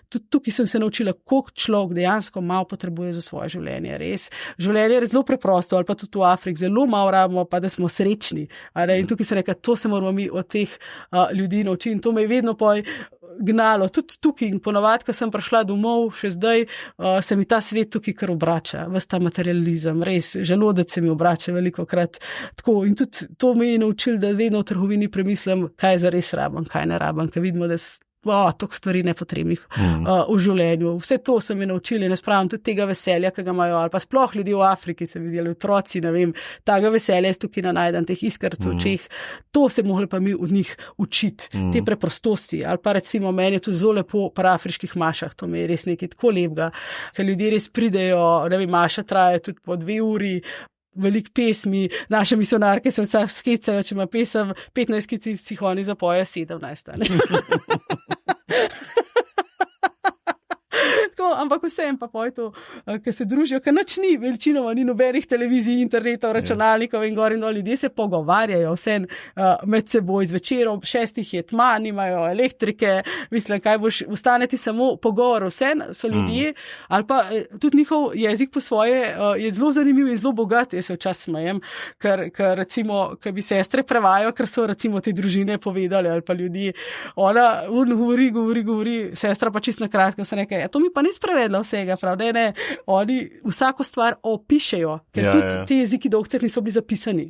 tudi tukaj sem se naučila, koliko človek dejansko malo potrebuje za svoje življenje. Res. Življenje je zelo preprosto, ali pa tudi v Afriki, zelo malo rabimo, pa da smo srečni. In tukaj se reka, to se moramo mi od teh ljudi naučiti. In to me je vedno gnalo. Tudi tukaj, ponovadi, ko sem prišla domov, še zdaj, se mi ta svet tukaj kar obrača. Ves ta materializem, res, želodec se mi obrača velikokrat. Tako, in tudi to me je naučil, da vedno v trgovini premislim, kaj zares rabim, kaj ne rabim, ker vidimo, da toliko stvari nepotrebnih v življenju. Vse to so me naučili, ne spravim tudi tega veselja, ki ga imajo, ali pa sploh ljudi v Afriki, se mi zdi, ali otroci, ne vem, tega veselja jaz tukaj najdem, teh iskrc v očeh. To se mogli pa mi od njih učiti, te preprostosti. Ali pa recimo meni je tudi zelo lepo pri afriških mašah, to mi je res nekaj tako lepega, ker ljudje res pridejo, ne vem, maša traja tudi po 2 uri, veliko pesmi, naše misionarke se vsak skicajo, če ima pesem 15 skic, si oni zapoje 17. Tako, ampak vsem pa to, ki se družijo, ker nič ni, večinoma ni nobenih televizij, internetov, računalnikov in gor in dol, ljudje se pogovarjajo vsem med seboj, zvečer ob 6 je tma, nimajo elektrike, mislim, kaj boš, ustaneti samo pogovor, vsem so ljudje, ali pa tudi njihov jezik po svoje je zelo zanimiv in zelo bogat, jaz se včasih smejem, ker recimo, ker bi sestre prevajajo, ker so recimo te družine povedali, ali pa ljudi, ona govori, sestra pa čisto na kratko se nekaj, to mi pa ne nič prevedla vsega, prav, ne, oni vsako stvar opišejo, ker tudi ti jeziki dolgcet niso bili zapisani,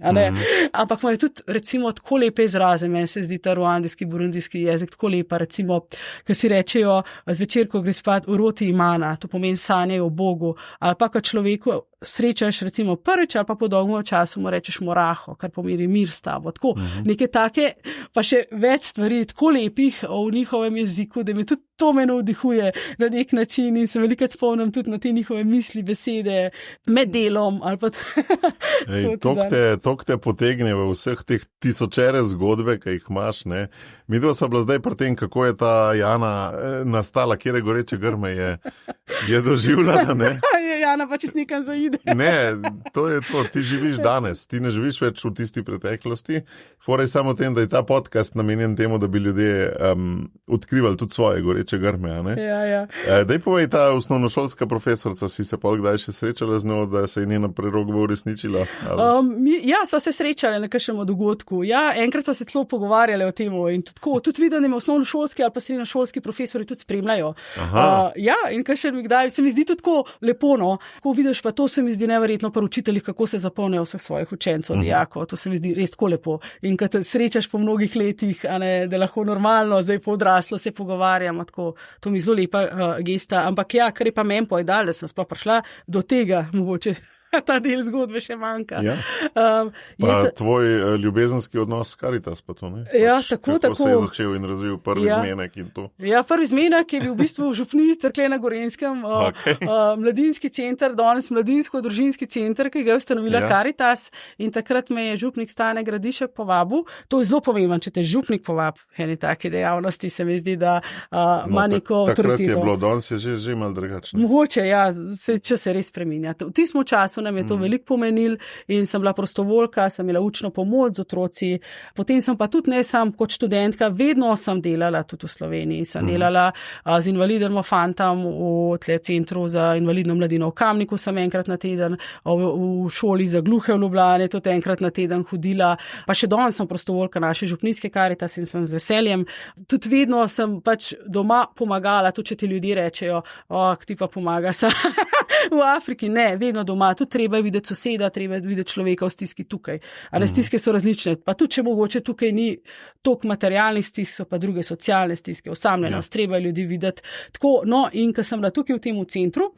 ampak imajo tudi, recimo, tako lepe izraze, meni se zdi ta ruandijski, burundijski jezik tako lepa, recimo, ki si rečejo zvečer, ko gre spat, uroti imana, to pomeni sanjajo o Bogu, ali pa ko človeku srečaš recimo prvič ali pa po dolgem času mu rečeš moraho, kar pomeni mir s tabo. Tako, neke take, pa še več stvari, tako lepih v njihovem jeziku, da me tudi to me navdihuje na nek način in se velikokrat spomnim tudi na te njihove misli, besede med delom ali pa Tok te potegne v vseh teh tisočere zgodbe, ki jih imaš, ne. Midva sva bila zdaj pri tem, kako je ta Jana nastala, kjer goreče grme je doživljala, ne. Jana pa čez nekam zaide. Ne, to je to, ti živiš danes, ti ne živiš več v tisti preteklosti. Fora je samo tem, da je ta podcast namenjen temu, da bi ljudje odkrivali tudi svoje goreče grme, ne? Ja. Daj povej, ta osnovnošolska profesorca, si se pa kdaj še srečala z njo, da se je njena prerogba uresničila? Ja, sva se srečali na kakšnem dogodku. Ja, enkrat sva se celo pogovarjali o tem in tudi vidno, da me osnovnošolski ali pa srednjošolski profesori tudi spremljajo. Ja, in kakšen mi kdaj, se mi zdi tudi tako lepo, no. Ko vidiš, pa to se mi zdi neverjetno pri učiteljih, kako se zapolnijo vseh svojih učencev, dijakov, to se mi zdi res tako lepo. In ko te srečaš po mnogih letih, da lahko normalno, zdaj po odraslo se pogovarjamo, tako, to mi zelo lepa gesta, ampak ja, kar je pa meni povedal, da sem sploh prišla do tega, mogoče ta del zgodbe še manjka. Ja. Tvoj ljubezenski odnos s Karitas pa to, ne? Ja, tako. Kako se je začel in razvil prvi zmenek in to? Ja, prvi zmenek je bil v bistvu v župniji Cerklje na Gorenjskem, mladinski center, danes mladinsko-družinski center, ki ga je ustanovila Karitas in takrat me je župnik Stane Gradišek povabil. To je zelo pomembno, če te župnik povab eni taki dejavnosti, se mi zdi, da ima neko avtoriteto. Takrat je bilo, danes je že malo drugačno. Mogoče, ja, če se res spreminja. V tistem času nam je to veliko pomenil in sem bila prostovoljka, sem imela učno pomoč z otroci. Potem sem pa tudi ne sam kot študentka, vedno sem delala tudi v Sloveniji. Sem delala z invalidom fantom v centru za invalidno mladino v Kamniku, sem enkrat na teden, v šoli za gluhe v Ljubljani, tudi enkrat na teden hodila. Pa še danes sem prostovoljka naše župnijske Karitas in sem z veseljem. Tudi vedno sem pač doma pomagala, tudi če ti ljudje rečejo, ti pa pomaga sa. V Afriki ne, vedno doma, tudi treba je videti soseda, treba je videti človeka v stiski tukaj. Ale stiske so različne, pa tudi če mogoče tukaj ni toliko materialnih stisk, so pa druge socialne stiske, osamljenost, treba je ljudi videti. Tako, no, in ko sem bila tukaj v tem centru,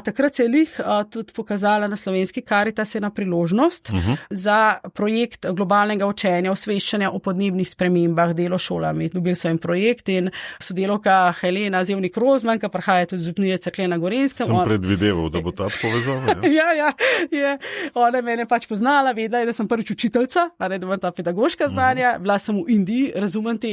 takrat se je tudi pokazala na slovenski Karitas ena priložnost za projekt globalnega učenja, osveščanja o podnebnih spremembah, delo šolami. Dobili so en projekt in sodelavka Helena Zevnik Rozman, ki prihaja tudi z župnije Cerklje na Gorenjskem. Sem predvideval, da bo ta povezava. Ja. Ona mene pač poznala, vedela je, da sem prvič učiteljca, da imam ta pedagoška znanja, bila sem v Indiji, razumem te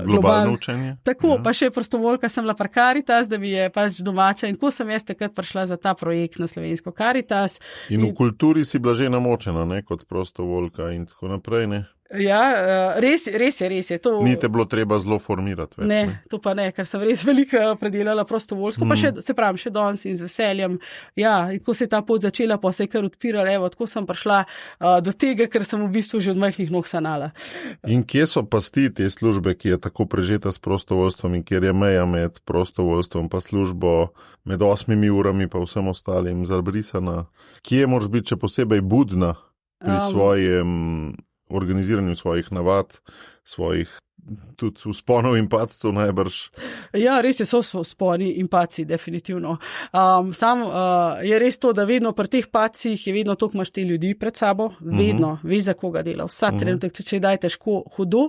globalno učenje. Tako, pa še prostovoljka sem bila pri Karitas, da mi je pač domača in ko sem jaz takrat prišla za ta projekt na slovensko Karitas. In v kulturi si bila že namočena, ne, kot prostovoljka in tako naprej, ne? Ja, res je. To... Ni te bilo treba zelo formirati več. Ne, to pa ne, ker sem res veliko predelala prostovoljsko, pa še, se pravim, še danes in z veseljem. Ja, in ko se je ta pot začela, pa se je kar odpirala, evo, tako sem prišla do tega, ker sem v bistvu že od majhnih nog sanala. In kje so pasti te službe, ki je tako prežeta s prostovoljstvom in kjer je meja med prostovoljstvom pa službo med 8 urami pa vsem ostalim zabrisana? Kje moraš biti še posebej budna pri svojem organiziranju svojih navad, svojih tudi vzponov in padcev najbrž? Ja, res je, so vzponi in padci, definitivno. Je res to, da vedno pri teh padcih je vedno toliko imaš te ljudi pred sabo, vedno, veš za koga dela, vsak trenutek, če daj težko hudo,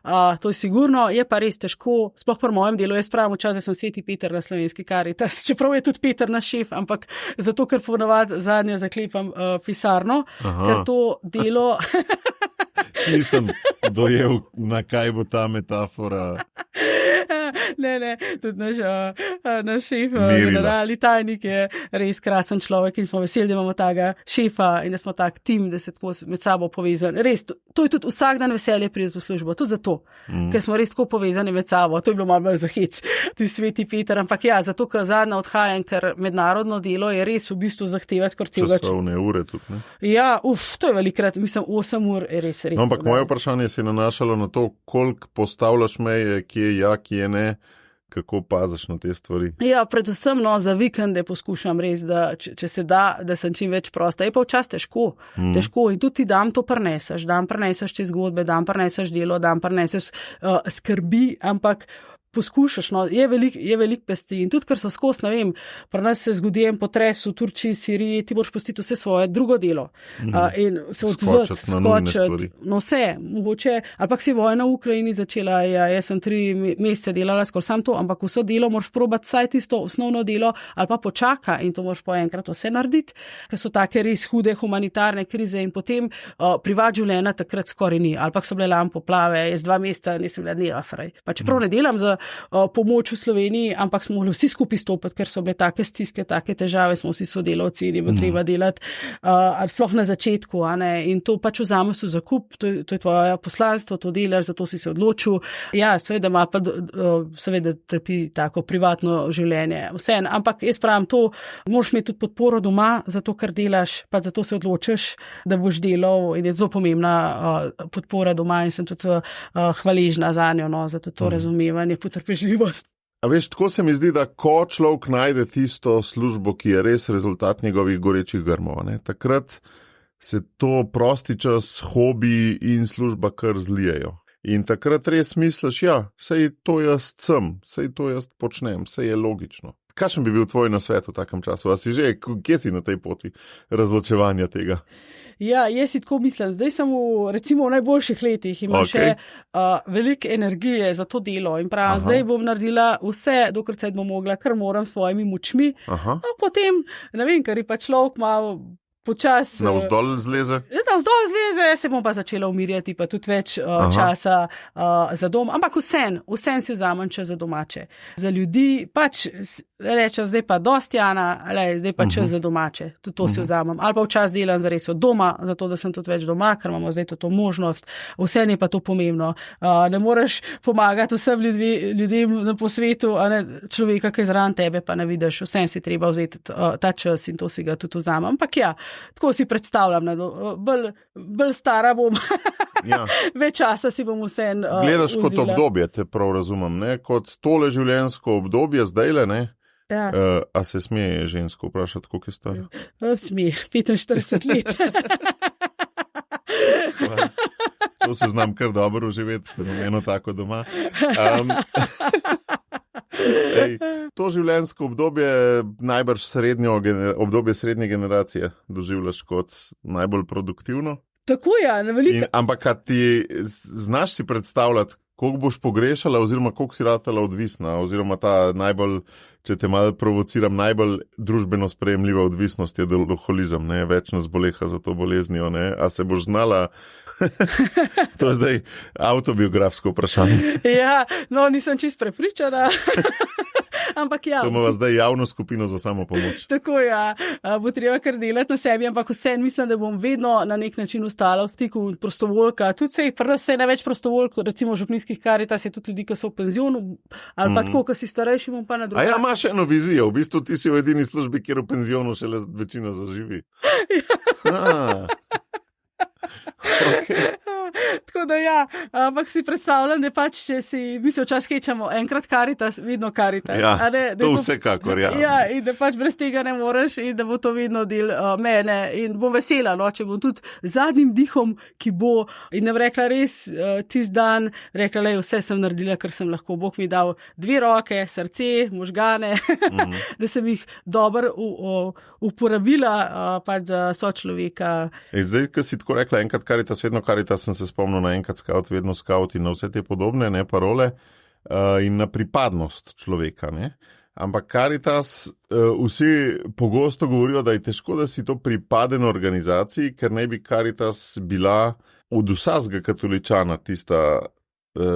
to je sigurno, je pa res težko, sploh pri mojem delu, jaz pravim včasih, da sem Sveti Peter na slovenski Karitas, čeprav je tudi Peter naš šef, ampak zato, ker ponavadi zadnjo zaklepam pisarno, ker to delo... Nisem dojel, na kaj bo ta metafora. Ne, tudi naš šef, generalni tajnik je res krasen človek in smo veseli, da imamo takega šefa in da smo tak tim, da se tako med sabo povezani. Res, to je tudi vsak dan veselje priti v službo, tudi zato, ker smo res tako povezani med sabo. To je bilo malo za hec, ti Sveti Peter, ampak ja, zato, ker zadnja odhajam, ker mednarodno delo je res v bistvu zahteva skoraj celega. Časovne ure tudi, ne? Ja, to je velikrat, mislim, 8 ur je res. No, ampak moje vprašanje se je nanašalo na to, koliko postavljaš meje, kje je ja, kje ne, kako paziš na te stvari? Ja, predvsem za vikende poskušam res, da če se da, da sem čim več prosta. Je pa včasih težko in tudi ti dan to prineseš te zgodbe, dan prineseš delo, dan prineseš skrbi, ampak poskušaš, je velik pesti in tudi, ker so skozi, ne vem, pri nas se zgodi en potres v Turčiji, Siriji, ti moraš pustiti vse svoje drugo delo in se odzvati, skočiti, no vse, mogoče, ali pa si vojna v Ukrajini začela, jaz sem 3 mesece delala skoraj sam to, ampak vso delo moraš probati vsaj tisto osnovno delo, ali pa počaka in to moraš po enkrat vse narediti, ker so take res hude humanitarne krize in potem privat življenja takrat skoraj ni, ali pa so bile lani poplave, jaz 2 meseca nisem bila dneva fraj, pa čeprav ne delam za pomoč v Sloveniji, ampak smo mogli vsi skupaj stopiti, ker so bile take stiske, take težave, smo vsi sodelavci in je bilo treba delati, sploh na začetku, in to pač vzameš v zakup, to je tvoje poslanstvo, to delaš, zato si se odločil. Ja, seveda ima pa, seveda trpi tako privatno življenje, vseeno, ampak jaz pravim to, moraš imeti tudi podporo doma, zato ker delaš, pa zato se odločiš, da boš delal in je zelo pomembna podpora doma in sem tudi hvaležna za njo, za to razumevanje, potrpežljivost. A veš, tako se mi zdi, da ko človek najde tisto službo, ki je res rezultat njegovih gorečih grmov, takrat se to prosti čas, hobi in služba kar zlijejo. In takrat res misliš, ja, sej to jaz sem, sej to jaz počnem, sej je logično. Kakšen bi bil tvoj nasvet v takem času? A si že, kje si na tej poti razločevanja tega? Ja, jaz si tako mislim, zdaj sem recimo v najboljših letih, imam še veliko energije za to delo in pravim, zdaj bom naredila vse, dokler se bom mogla, kar moram s svojimi močmi, a potem, ne vem, ker je pa človek malo počas... Navzdol zleze? Navzdol zleze, se bom pa začela umirjati, pa tudi več časa za dom, ampak vsem si vzamem čas za domače. Za ljudi pač rečem, zdaj pa dosti, Jana, zdaj pa čas za domače, tudi to si vzamem. Ali pa včas delam zares od doma, zato da sem tudi več doma, ker imamo zdaj to možnost. Vsem je pa to pomembno. Ne moreš pomagati vsem ljudem po svetu, a ne človeka, ki je zraven tebe, pa ne vidiš, vsem si treba vzeti ta čas in to si ga tudi vzamem. Ampak ja, tako si predstavljam, bolj stara bom, več časa si bom vsem gledaš vzela. Kot obdobje, te prav razumem, ne? Kot tole življenjsko obdobje zdajle, ne? Ja. A se smije žensko vprašati, koliko je star? Smije, 45 let. To se znam kar dobro uživeti, da imam eno tako doma. To življenjsko obdobje najbrž obdobje srednje generacije doživljaš kot najbolj produktivno. Tako ja, na veliko. Ampak kad ti znaš si predstavljati, koliko boš pogrešala oziroma koliko si ratala odvisna oziroma ta najbolj, če te malo provociram, najbolj družbeno sprejemljiva odvisnost je alkoholizem, ne, več nas boleha za to boleznijo, ne, a se boš znala, to je zdaj avtobiografsko vprašanje. Ja, no, nisem čist prepričana. Ampak ja. To imamo zdaj javno skupino za samopomoč. Tako ja, bo treba kar delati na sebi, ampak vsem mislim, da bom vedno na nek način ostala v stiku prostovoljka. Tudi se je največ prostovoljk, recimo v župnijskih Karitas je tudi ljudi, ki so v penzionu, ali pa tako, ki si starejši, bom pa na drugače. A ja, imaš eno vizijo, v bistvu ti si v edini službi, kjer v penzionu šele večina zaživi. Okay. Tako da ja, ampak si predstavljam, da pač, če si, mi se včasih hečamo, enkrat Karitas, vedno Karitas. Ja, to vsekakor, ja. Ja, in da pač brez tega ne moreš in da bo to vedno del mene in bom vesela, no, če bom tudi zadnjim dihom, ki bo, in ne bom rekla res tist dan, rekla, vse sem naredila, kar sem lahko, Bog mi dal 2 roke, srce, možgane, da sem jih dobro uporabila pač za sočloveka. Zdaj, ko si tako rekla, enkrat Karitas, vedno Karitas, sem se spomnil na enkrat skaut, vedno skaut in na vse te podobne parole in na pripadnost človeka. Ne? Ampak Karitas, vsi pogosto govorijo, da je težko, da si to pripaden organizaciji, ker naj bi Karitas bila od vsakega katoličana tista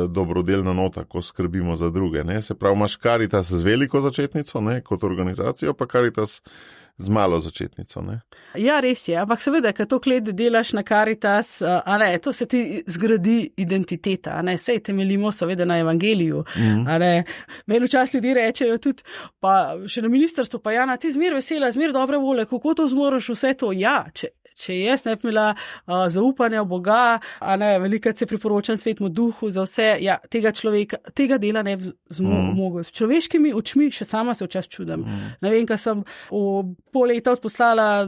dobrodelna nota, ko skrbimo za druge. Ne? Se pravi, imaš Karitas z veliko začetnico, ne, kot organizacijo, pa Karitas z malo začetnico, ne? Ja, res je, ampak seveda, kad to let delaš na Karitas, to se ti zgradi identiteta, sej temeljimo seveda na evangeliju, Meni včasih ljudi rečejo tudi, pa še na ministrstvu, pa Jana, ti zmer vesela, zmer dobre volje, kako to zmoriš vse to? Ja, če jaz ne bi imela zaupanja v Boga, a ne, velikokrat se priporočam Svetemu Duhu za vse, ja, tega dela ne bi zmogel. S človeškimi očmi še sama se včasih čudim. Ne vem, kaj sem pol leta odposlala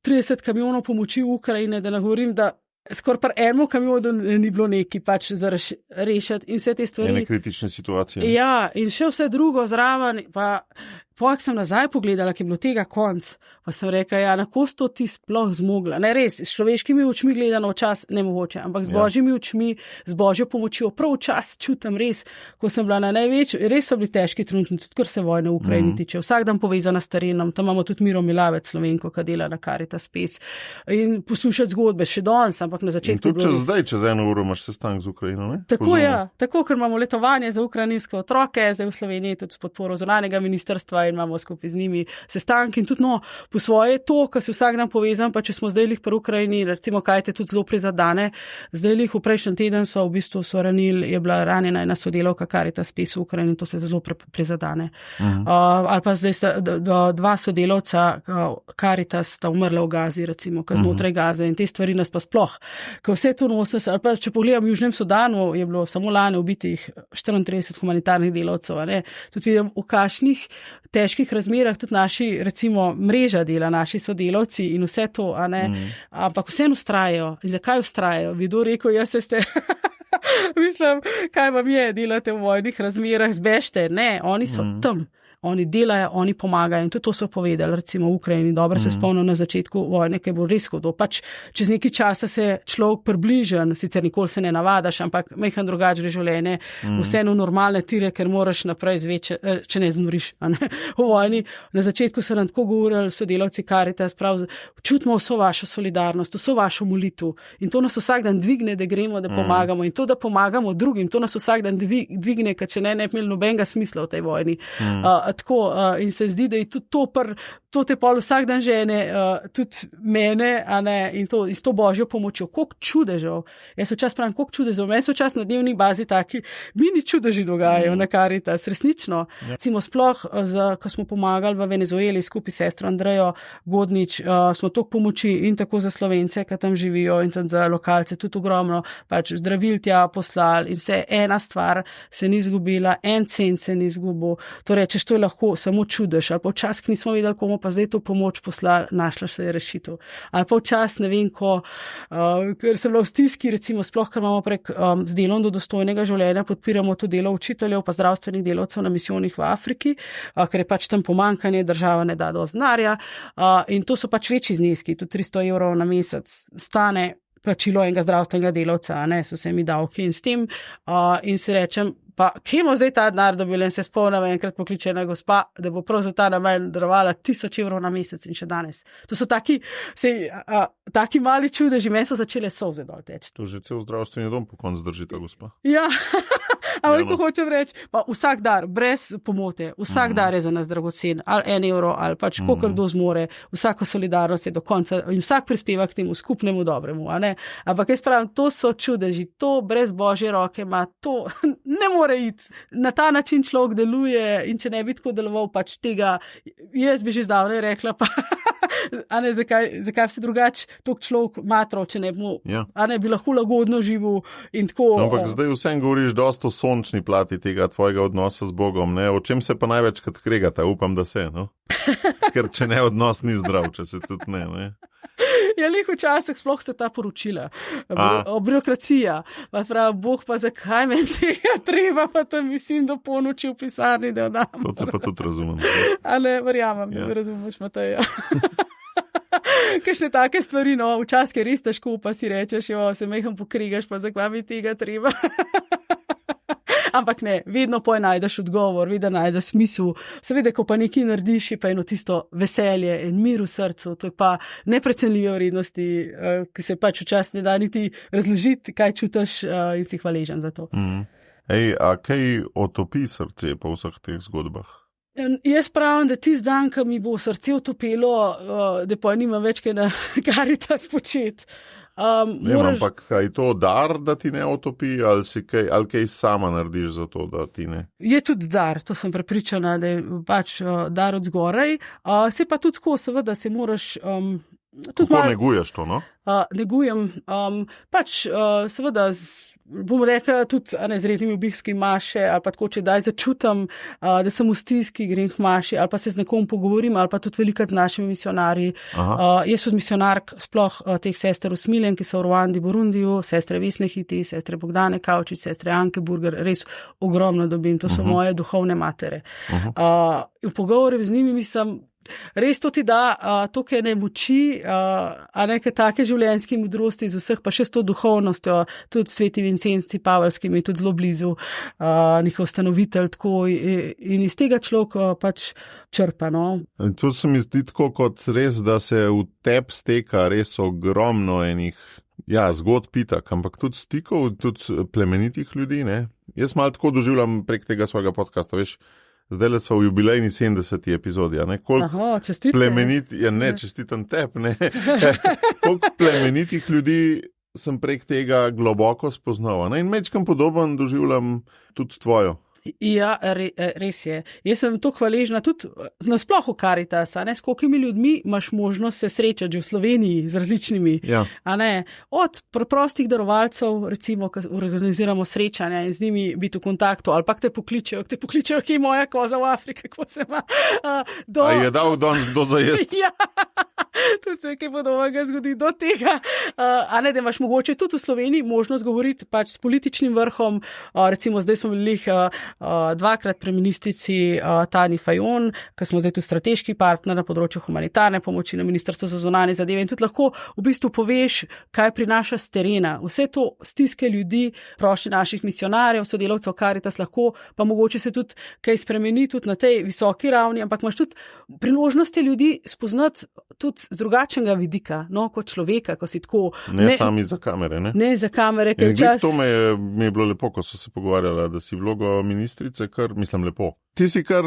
30 kamionov pomoči v Ukrajine, da ne govorim, da skoraj par enemu kamionu ni bilo neki pač za rešiti in vse te stvari. Ene kritične situacije. Ja, in še vse drugo zraven, pa ak sem nazaj pogledala, ki je bilo tega konc, pa sem rekla, ja, na ko sto ti sploh zmogla. Ne res, s človeškimi očmi gledano včas nemogoče, ampak z božjimi očmi, z božjo pomočjo, prav včas čutim res, ko sem bila na največji, res so bili težki trenutki, tudi kar se vojne v Ukrajini tiče. Vsak dan povezana s terenom, tam imamo tudi Miro Milavec, Slovenko, ki dela na Caritas Space in poslušati zgodbe še danes, ampak na začetku. In tudi čez 1 uro imaš sestanek z Ukrajino, ne? Tako, ja, tako, ker imamo letovanje za ukrajinske otroke, zdaj v Sloveniji tudi s podporo zunanjega ministrstva in imamo skupaj z njimi sestanki in tudi po svoje to, kar si vsak dan povezan, pa če smo zdaj lih pri Ukrajini, recimo kaj te tudi zelo prizadane, zdaj lih v prejšnjem teden so v bistvu ranili, je bila ranjena ena sodelavka Caritas Space v Ukrajini in to se zelo prizadane. Ali pa zdaj sta dva sodelavca Caritas sta umrla v Gazi, recimo, ka znotraj Gaze in te stvari nas pa sploh, ko vse to nosi, ali pa če pogledam v Južnem Sudanu, je bilo samo lani ubitih 34 humanitarnih delavcev, ne, tudi vidim v kakšnih težkih razmerah, tudi naši, recimo, mreža dela, naši sodelavci in vse to, a ne, ampak vseeno vztrajajo. In zakaj vztrajajo? Bi kdo rekel, jaz ste, mislim, kaj vam je, delate v vojnih razmerah, zbežte, ne, oni so tam. Oni delajo, oni pomagajo in tudi to so povedali, recimo v Ukrajini, dobro se spomnim na začetku vojne, ki je bilo res hudo. Pač čez nekaj časa se človek približen, sicer nikoli se ne navadaš, ampak mejhan drugače življenje, vseeno normalne tire, ker moraš naprej zveče, če ne znoriš, v vojni. Na začetku so nam tako govorili sodelavci Caritas, prav, čutimo vso vašo solidarnost, vso vašo molitev in to nas vsak dan dvigne, da gremo, da pomagamo in to, da pomagamo drugim, to nas vsak dan dvigne, ker če ne bi imeli nobenega smisla v tej vojni. Tako, in se zdi, da je tudi to te pol vsak dan žene, tudi mene, a ne, in to s to božjo pomočjo. Koliko čudežev, jaz včasih pravim, koliko čudežev, meni se včasih na dnevni bazi taki mini čudeži dogajajo na Caritas, resnično. Recimo sploh, ko smo pomagali v Venezueli skupaj s sestro Andrejo Godnič, smo toliko pomoči in tako za Slovence, ki tam živijo in za lokalce tudi ogromno, pač zdravil tja poslali in vse, ena stvar se ni izgubila, en cent se ni izgubil, torej, če to je lahko samo čudež, ali pa včasih nismo vedeli, komu pa zdaj to pomoč poslali, našla se je rešitev. Ali pa včasih, ne vem, ker sem bila v stiski, recimo sploh, ker imamo prek z delom do dostojnega življenja, podpiramo to delo učiteljev pa zdravstvenih delavcev na misijonih v Afriki, ker je pač tam pomankanje, država ne da dosti denarja, in to so pač večji zneski, tudi 300 evrov na mesec stane plačilo enega zdravstvenega delavca, ne, so vsemi davki in s tem, in si rečem, pa kje bomo zdaj ta denar dobili in se spomnim, enkrat pokliče ena gospa, da bo prav za ta namen darovala 1000 evrov na mesec in še danes. To so taki mali čudeži, meni so začele solze dol teči. To že cel zdravstveni dom po koncu drži ta gospa. Ja, ampak ko hočem reči, pa vsak dar, brez pomote, vsak dar je za nas dragocen, ali 1 evro, ali pač kolikor kdo zmore, vsaka solidarnost je do konca in vsak prispeva k temu skupnemu dobremu, a ne? Ampak jaz pravim, to so čudeži, to brez božje roke ima, to ne more iti. Na ta način človek deluje in če ne bi tako deloval, pač tega, jaz bi že zdavne rekla, pa a ne, zakaj se drugače tok človek matro, če ne bi a ne bi lahko lagodno živel in tako. No, ampak zdaj vsem govoriš dosto o sončni plati tega tvojega odnosa z Bogom, ne? O čem se pa največkrat kregata? Upam, da se, no? Ker če ne, odnos ni zdrav, če se tudi ne? Ja, lih včasih sploh so ta poročila, o birokracija, pa prav, Bog pa zakaj meni tega treba, pa tam mislim do ponoči v pisarni, da odam. To te pa tudi razumem. A ne, verjamem, da me razumeš, Mateja. Kakšne take stvari, no, včasih je res težko, pa si rečeš, jo, se meham pokrigaš, pa zakaj mi tega treba. Ampak ne, vedno poj najdeš odgovor, vedno najdeš smisel. Seveda, ko pa nekaj narediš, je pa eno tisto veselje in mir v srcu, to je pa neprecenljive vrednosti, ki se pač včasih ne da niti razložiti, kaj čutiš in si hvaležen za to. Ej, a kaj otopi srce po vseh teh zgodbah? Jaz pravim, da tisti dan, ko mi bo srce utopilo, da pa nimam več kaj na Caritas početi. Ampak kaj to dar, da ti ne otopi, ali kaj sama narediš za to, da ti ne? Je tudi dar, to sem prepričana, da je pač dar od zgoraj. Se pa tudi tako, seveda, se moraš Kako neguješ to, no? Negujem, seveda, bom rekla, tudi z rednimi obiski maše, ali pa tako, če daj začutam, da sem v stiski, grem k maši, ali pa se z nekom pogovorim, ali pa tudi velikrat z našimi misionarji. Jaz od misionark, sploh teh sester Usmiljen, ki so v Ruandi, Burundiju, sestre Vesne Hiti, sestre Bogdane Kavčič, sestre Anke Burger, res ogromno dobim, to so moje duhovne matere. V pogovoru z njimi mislim, res to ti da toliko ene moči, a neke take življenjske modrosti iz vseh, pa še s to duhovnostjo, tudi sveti Vincenci Pavelski mi tudi zelo blizu, njihov ustanovitelj, tako in iz tega človek pač črpa. No. To se mi zdi tako kot res, da se v tep steka res ogromno enih zgodb itak, ampak tudi stikov, tudi plemenitih ljudi, ne. Jaz malo tako doživljam prek tega svojega podcasta, veš, zdaj smo v jubilejni 70. epizodi, ne? Čestitke. Čestitam tebi, ne? Koliko plemenitih ljudi sem prek tega globoko spoznal, ne? In mečkam podoben doživljam tudi tvojo. Ja, res je. Jaz sem to hvaležna tudi nasploh v Karitas, s kolikimi ljudmi imaš možnost se srečati že v Sloveniji z različnimi. Od preprostih darovalcev, recimo, ko organiziramo srečanja in z njimi biti v kontaktu, ali pa te pokličejo, ki je moja koza v Afriki, ko se ima. A je dal danes kdo za jesti? Ja. To se kaj podobnega zgodi do tega, da imaš mogoče tudi v Sloveniji možnost govoriti pač s političnim vrhom, recimo zdaj smo bili dvakrat pri ministrici Tanji Fajon, ki smo zdaj tudi strateški partner na področju humanitarne pomoči na Ministrstvu za zunanje zadeve in tudi lahko v bistvu poveš, kaj prinaša s terena. Vse to stiske ljudi, prošnje naših misionarjev, sodelavcev Karitas lahko, pa mogoče se tudi kaj spremeni tudi na tej visoki ravni, ampak imaš tudi priložnosti ljudi spoznati tudi z drugačnega vidika, kot človeka, ko si tako... Ne sami za kamere, ne? Ne za kamere, ker čas... To mi je bilo lepo, ko so se pogovarjala, da si vlogo ministrice, kar mislim lepo. Ti si kar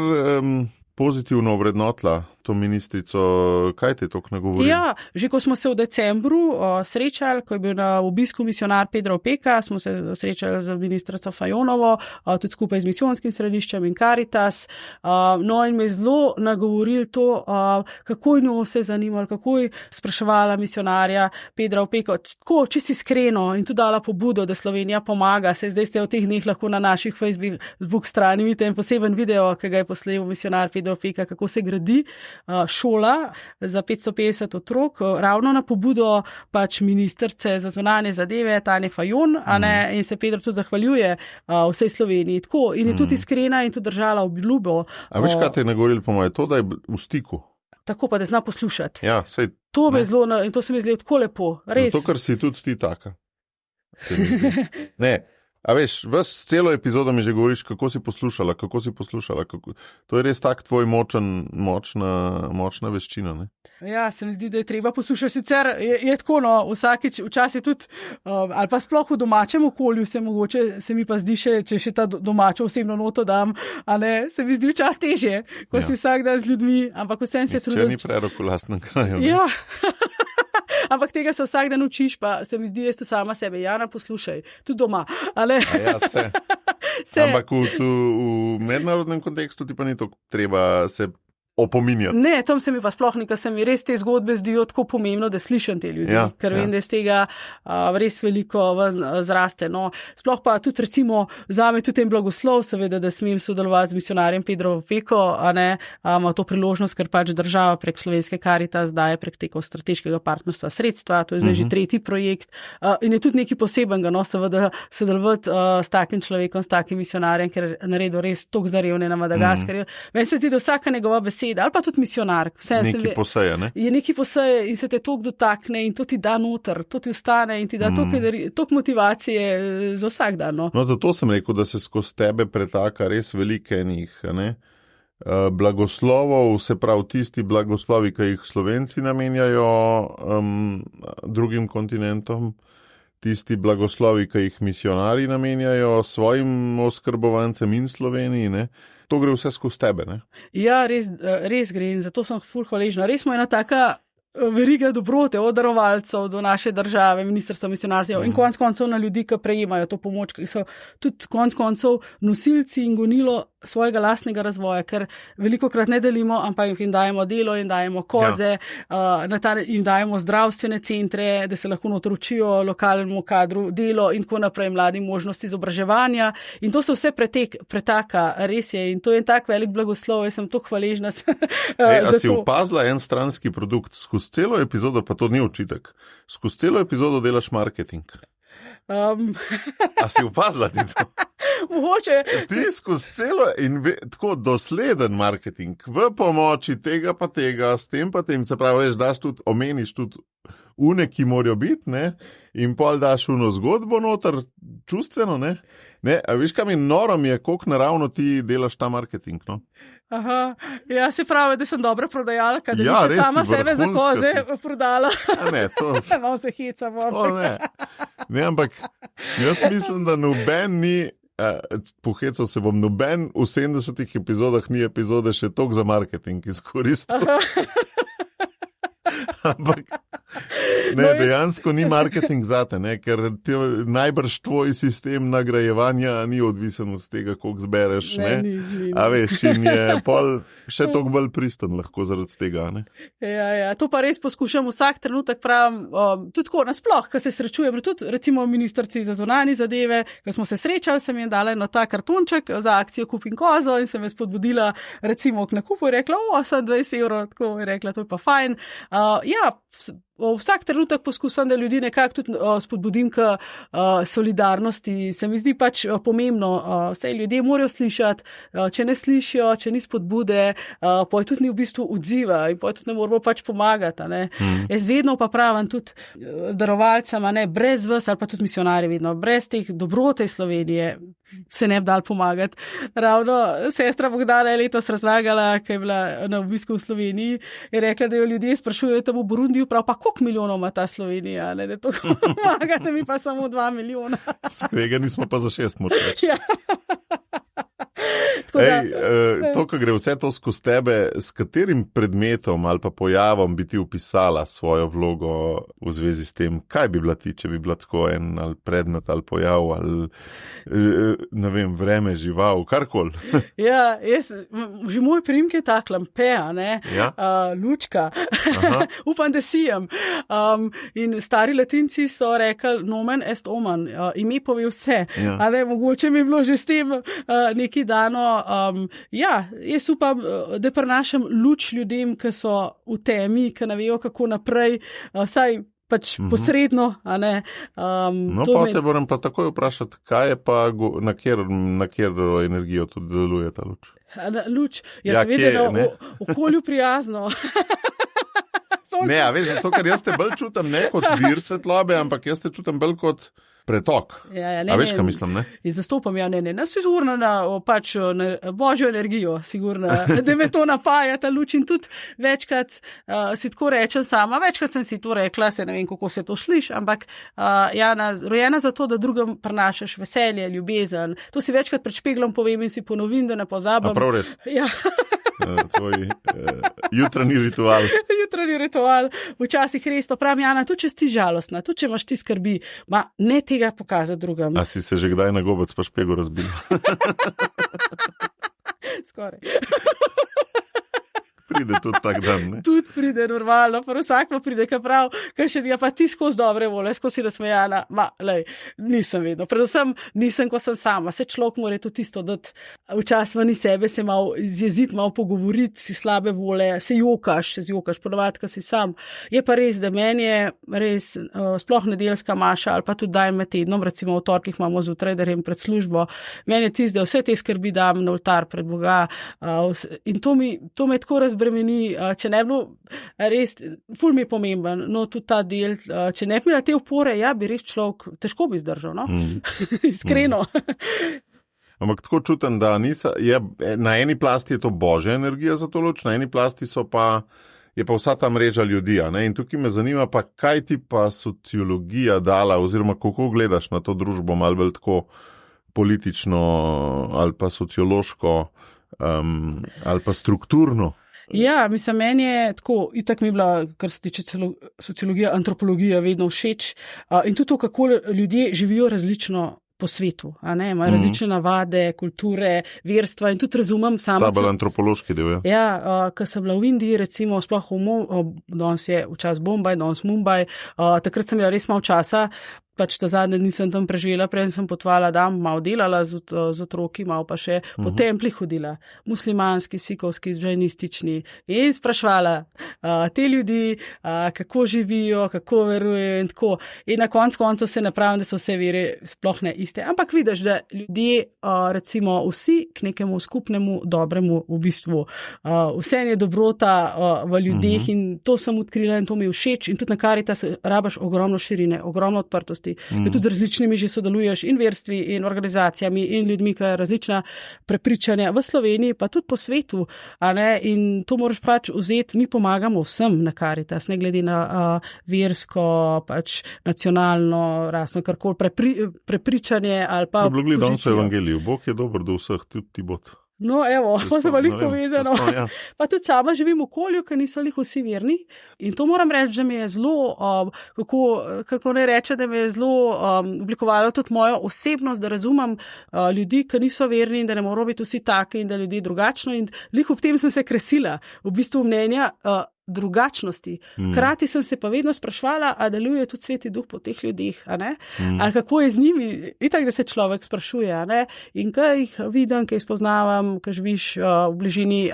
pozitivno vrednotila to ministrico, kaj te toliko nagovori? Ja, že ko smo se v decembru srečali, ko je bil na obisku misionar Pedro Opeka, smo se srečali z ministrico Fajonovo, tudi skupaj z misionskim središčem in Karitas, in me je zelo nagovoril to, kako je njo se zanimalo, kako je spraševala misionarja Pedra Opeka, tako, če si iskreno in tudi dala pobudo, da Slovenija pomaga, zdaj ste v teh dneh lahko na naših Facebook strani vidite en poseben video, ki ga je poslal misionar Pedro Opeka, kako se gradi šola za 550 otrok, ravno na pobudo pač ministrice za zunanje zadeve Tanje Fajon, in se Pedro tudi zahvaljuje vsej Sloveniji. Tako, in je tudi iskrena in tudi držala obljubo. A veš, kaj te je nagovoril po moje? To, da je v stiku. Tako pa, da zna poslušati. Ja, sej. In to se mi zdi tako lepo. Res. Zato, ker si tudi ti taka. Ne. A veš, celo epizodo mi že govoriš, kako si poslušala. To je res tak tvoj močna veščina, ne? Ja, se mi zdi, da je treba poslušati. Sicer je tako, vsakič, včasih tudi, ali pa sploh v domačem okolju se mi pa zdi če še ta domačo osebno noto dam, se mi zdi včasih težje, ko si vsak dan z ljudmi, ampak vsem se trudim. Če ni prerok v lastnem kraju. Ne? Ja. Ampak tega se vsak dan učiš, pa se mi zdi, jaz tu sama sebe, Jana, poslušaj, tudi doma, ali? Ja, se. Ampak v mednarodnem kontekstu ti pa ni to treba se opominjati. Ne, tam se mi pa sploh nekaj, se mi res te zgodbe zdijo tako pomembno, da slišim te ljudi, ker vem, da iz tega res veliko zraste. No. Sploh pa tudi recimo zame tudi en blagoslov, seveda, da smem sodelovati z misionarjem Pedro Opeko, ima to priložnost, ker pač država prek Slovenske Karitas daje prek tega strateškega partnerstva sredstva, to je zdaj že tretji projekt in je tudi nekaj posebenega, seveda sodelovati s takim človekom, s takim misionarjem, ker je naredil res toliko za revne na Madagaskarju. Meni se zdi, da vsaka njegova beseda ali pa tudi misionar. Nekaj poseje, ne? Je nekaj poseje in se te toliko dotakne in to ti da noter, to ti ostane in ti da toliko motivacije za vsak dan. No, zato sem rekel, da se skozi tebe pretaka res velike njih, blagoslovov, se pravi tisti blagoslovi, ki jih Slovenci namenjajo drugim kontinentom, tisti blagoslovi, ki jih misionari namenjajo svojim oskrbovancem in Sloveniji, ne? To gre vse skozi tebe, ne? Ja, res gre in zato sem ful hvaležna. Res smo ena taka veriga dobrote od darovalcev do naše države, ministrstva misionarjev in konec koncev na ljudi, ki prejemajo to pomoč, ki so tudi konec koncev nosilci in gonilo svojega lastnega razvoja, ker velikokrat ne delimo, ampak jim dajemo delo, jim dajemo koze, jim dajemo zdravstvene centre, da se lahko učijo lokalnemu kadru delo in tako naprej, mladim možnosti izobraževanja. In to se vse pretaka, res je. In to je tak velik blagoslov, jaz sem to hvaležna. A si opazila en stranski produkt? Skozi celo epizodo, pa to ni očitek, skozi celo epizodo delaš marketing. A si opazila ti to? Mogoče. Ti skozi celo in tako dosleden marketing, v pomoči tega pa tega, s tem pa tem, se pravi, daš tudi, omeniš tudi une, ki morajo biti, ne, in pol daš uno zgodbo noter, čustveno, ne. A veš, kaj mi noro mi je, koliko naravno ti delaš ta marketing, no? Aha, ja, se pravi, da sem dobra prodajalka, da bi še sama sebe za koze prodala. Ne, to... Malo se hecam. Ne, ampak jaz mislim, da noben ni, pohecal se bom, noben v 70 epizodah ni epizode še toliko za marketing izkoristil. Ampak ne, dejansko ni marketing zate, ne, ker najbrž tvoj sistem nagrajevanja ni odvisen od tega, koliko zbereš. Ne. A veš, in je pol še toliko bolj pristan lahko zaradi tega. Ne. Ja, to pa res poskušam vsak trenutek, pravim, tudi tako nasploh, ko se srečujem, tudi recimo ministrici za zunanje zadeve, ko smo se srečali, sem jim dala eno ta kartonček za akcijo Kupim kozo in sem je spodbudila recimo k nakupu in rekla, sem 20 €, tako je rekla, to je pa fajn. Ja, vsak trenutek poskušam, da ljudi nekako tudi spodbudim k solidarnosti. Se mi zdi pač pomembno, vse ljudje morajo slišati, če ne slišijo, če ni spodbude, poj tudi ni v bistvu odziva in poj tudi ne moramo pač pomagati. Ne. Jaz vedno pa pravim tudi darovalcem, brez vas ali pa tudi misionarji vedno, brez teh dobrote Slovenije se ne bi dal pomagati. Ravno sestra Bogdana je letos razlagala, ko je bila na obisku v Sloveniji, je rekla, da jo ljudje sprašujejo tam v Burundiju, prav pa koliko milijonov ima ta Slovenija, ne, da to pomagate mi pa samo 2 milijona. Skregani smo pa za 6, moram reči. Ja. To, ko gre vse to skozi tebe, s katerim predmetom ali pa pojavom bi ti upisala svojo vlogo v zvezi s tem, kaj bi bila ti, če bi bila tako en ali predmet ali pojav ali ne vem, vreme, žival, karkoli. Ja, že moj priimek je tak, Lampeja, ne, ja? Lučka, upam, da sijem. In stari Latinci so rekli nomen est omen, ime pove vse, ja. Ali mogoče mi je bilo že s tem neki dano. Ja, jaz upam, da prenašam luč ljudem, ki so v temi, ki ne vejo, kako naprej, saj pač posredno, a ne. No, pa te moram pa takoj vprašati, kaj je pa, na kjer energijo tudi deluje ta luč? Luč, ja, seveda na okolju prijazno. Ne, a veš, to, kar jaz te bolj čutam, ne kot vir svetlobe, ampak jaz te čutam bolj kot pretok. Ja, a veš, kaj mislim, ne? In zastopam, sigurno na božjo energijo, sigurno, da me to napaja, ta luč. In tudi večkrat si tako rečem sama, večkrat sem si to rekla, se ne vem, kako se to sliš, ampak Jana, rojena za to, da drugem prenašaš veselje, ljubezen. To si večkrat pred špeglom povem in si ponovim, da ne pozabim. A prav res? Ja. Tvoj jutranji ritual. Jutranji ritual. Včasih res to pravim, Jana, tudi če si žalostna, tudi če imaš ti skrbi, ne tega pokazati drugem. A si se že kdaj na gobec pa špego razbil? Skoraj. Pride tudi tak dan, ne? Tudi pride normalno, pa vsak pa pride, kaj prav, kaj še ja pa ti skozi dobre vole, skozi nasmejana, nisem vedno. Predvsem nisem, ko sem sama, se človek mora tudi tisto dati, včasih vani sebe se malo izjeziti, malo pogovoriti, si slabe vole, se jokaš, ponovadi, ko si sam. Je pa res, da meni je res, sploh nedeljska maša ali pa tudi dajem med tednom, recimo v torkih imamo zjutraj, da grem pred službo, meni je tisto, da vse te skrbi dam na oltar pred Boga in to me tako razbremeni, če ne bilo res, ful mi je pomemben, no tudi ta del, če ne bi imela te opore, ja, bi res človek težko bi zdržal, no? Iskreno. Ampak tako čutim, da na eni plasti je to božja energija za to luč, na eni plasti je pa vsa ta mreža ljudi, ne? In tukaj me zanima pa, kaj ti pa sociologija dala, oziroma kako gledaš na to družbo, malo bolj tako politično ali pa sociološko ali pa strukturno. Ja, mislim, meni je tako, itak mi je bila, kar se tiče sociologija, antropologija vedno všeč in tudi to, kako ljudje živijo različno po svetu, imajo različne navade, kulture, verstva in tudi razumem samo. Ta bolj antropološki del, ja. Ja, ko sem bila v Indiji, recimo, sploh danes je včasih Bombaj, danes Mumbai, takrat sem bila res malo časa, pač ta zadnje dni sem tam preživela, prej sem potovala dan, malo delala z otroki, malo pa še po templih hodila, muslimanski, sikovski, džajnistični in sprašvala te ljudi, kako živijo, kako verujejo in tako. In na koncu se ne pravim, da so vse vere sploh ne iste, ampak vidiš, da ljudje, recimo vsi k nekemu skupnemu dobremu v bistvu, vse je dobrota v ljudeh in to sem odkrila in to mi je všeč in tudi na Karitas rabaš ogromno širine, ogromno odprtosti. Tudi z različnimi že sodeluješ in verstvi in organizacijami in ljudmi, ki je različna prepričanja v Sloveniji, pa tudi po svetu, in to moraš pač vzeti, mi pomagamo vsem na Karitas, ne glede na versko, pač nacionalno, rasno, karkoli, prepričanje ali pa pozicijo. Danes v evangeliju, Bog je dober do vseh, tudi ti bod. No, evo, smo se veliko povezano. Ja. Pa tudi sama živim v okolju, ker niso lih vsi verni. In to moram reči, da mi je zelo, kako ne reče, da mi je zelo oblikovalo tudi mojo osebnost, da razumem ljudi, ki niso verni in da ne morajo biti vsi taki in da ljudi drugačno. In lih ob tem sem se kresila, v bistvu mnenja drugačnosti. Hkrati sem se pa vedno sprašvala, a deluje tudi Sveti Duh po teh ljudeh, ali kako je z njimi, itak, da se človek sprašuje, in kaj jih vidim, kaj spoznavam, kaj živiš v bližini,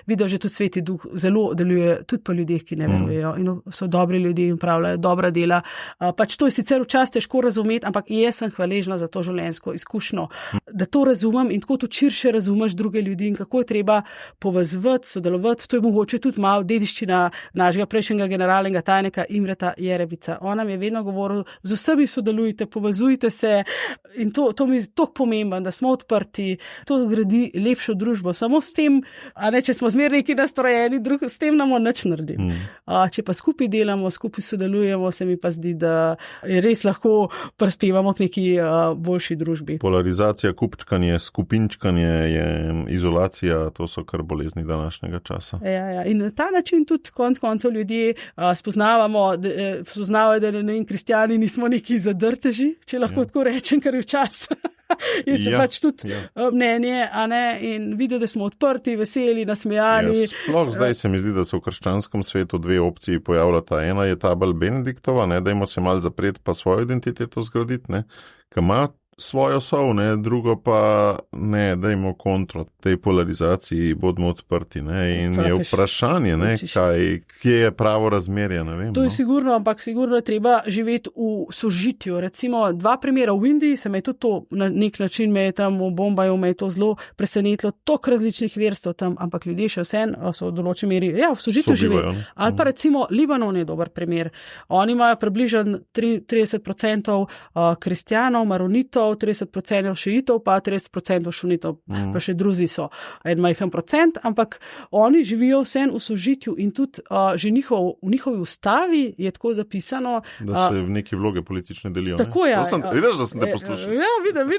vidim, že tudi Sveti Duh zelo deluje tudi po ljudeh, ki ne verujejo in so dobri ljudje in pravljajo dobra dela. Pač to je sicer včasih težko razumeti, ampak jaz sem hvaležna za to življenjsko izkušnjo, da to razumem in tako tudi širše razumeš druge ljudi in kako je treba povezovati, sodelovati. To je mogoče tudi malo dediščina našega prejšnjega generalnega tajnika Imreta Jerebica. On nam je vedno govoril, z vsemi sodelujte, povezujte se in to mi je toliko pomembno, da smo odprti, to gradi lepšo družbo. Samo s tem, če smo zmeraj neki nastrojeni, s tem nam nič naredimo. Če pa skupaj delamo, skupaj sodelujemo, se mi pa zdi, da res lahko prispevamo k neki boljši družbi. Polarizacija, kupčkanje, skupinčkanje, izolacija, to so kar bolezni današnjega časa. Ja. In na ta način tudi koncev ljudje spoznavajo, da kristjani nismo neki zadrteži, če lahko tako rečem, kar je včasih. In se pač tudi mnenje, in vidijo, da smo odprti, veseli, nasmejani. Sploh zdaj se mi zdi, da se v krščanskem svetu dve opciji pojavljata. Ena je ta bolj Benediktova, dajmo se malo zapreti pa svojo identiteto zgraditi, ki ima svojo sov, drugo pa dajmo kontro tej polarizaciji, bodimo odprti. In je vprašanje, kje je pravo razmerje, ne vem. To je sigurno, ampak sigurno je treba živeti v sožitju. Recimo, 2 primera v Indiji, se me je tudi to, na nek način me je tam v Bombaju, me je to zelo presenetilo, toliko različnih verstev tam, ampak ljudje še vseeno so v določeni meri, v sožitju živijo. Ali pa recimo Libanon je dober primer. Oni imajo približno 30% kristjanov, maronitov, 30% šiitov, pa 30% šunitov, pa še druzi so en majhen procent, ampak oni živijo vseeno v sožitju in tudi že v njihovi ustavi je tako zapisano, da se v neki vloge politične delijo. Tako je. Vidiš, da sem te poslušal? Ja, vidim.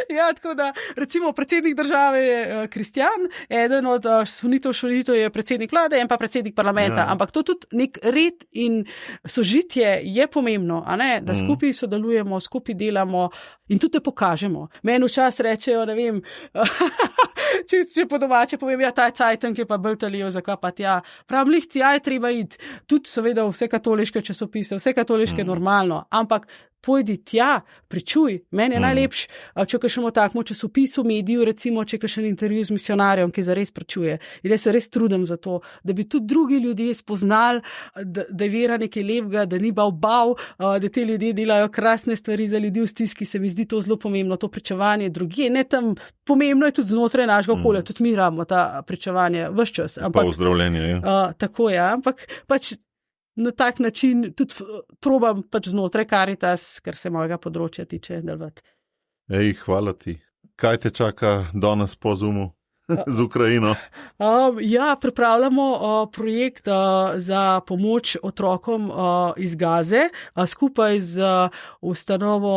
Ja, tako da, recimo, predsednik države je kristjan, eden od sunitov je predsednik vlade in pa predsednik parlamenta, ampak to tudi nek red in sožitje je pomembno, da skupaj sodelujemo, skupaj delamo in tudi pokažemo. Meni včasih rečejo, ne vem, če po domače povem, ta cajtank je pa bolj talijo, zakaj pa tja. Pravim, tja je treba iti, tudi seveda vse katoliške časopise, vse katoliške normalno, ampak pojdi tja, pričuj. Meni je najlepš, če kakšnemu takmu časopisu, mediju, recimo, če kakšen intervju z misionarjem, ki zares pričuje. In da se res trudim za to, da bi tudi drugi ljudje spoznali, da je vera nekaj lepega, da ni bav, da te ljudje delajo krasne stvari za ljudi v stiski, se mi zdi to zelo pomembno, to pričevanje drugje. Ne tam, pomembno je tudi znotraj našega okolja, tudi mi rabimo ta pričevanje ves čas. Pa vzdravljenje, ja. Tako je, ampak pač na tak način tudi probam pač znotraj Karitas, kar se mojega področja tiče, delovati. Hvala ti. Kaj te čaka danes po Zoomu z Ukrajino? Pripravljamo projekt za pomoč otrokom iz Gaze, skupaj z ustanovo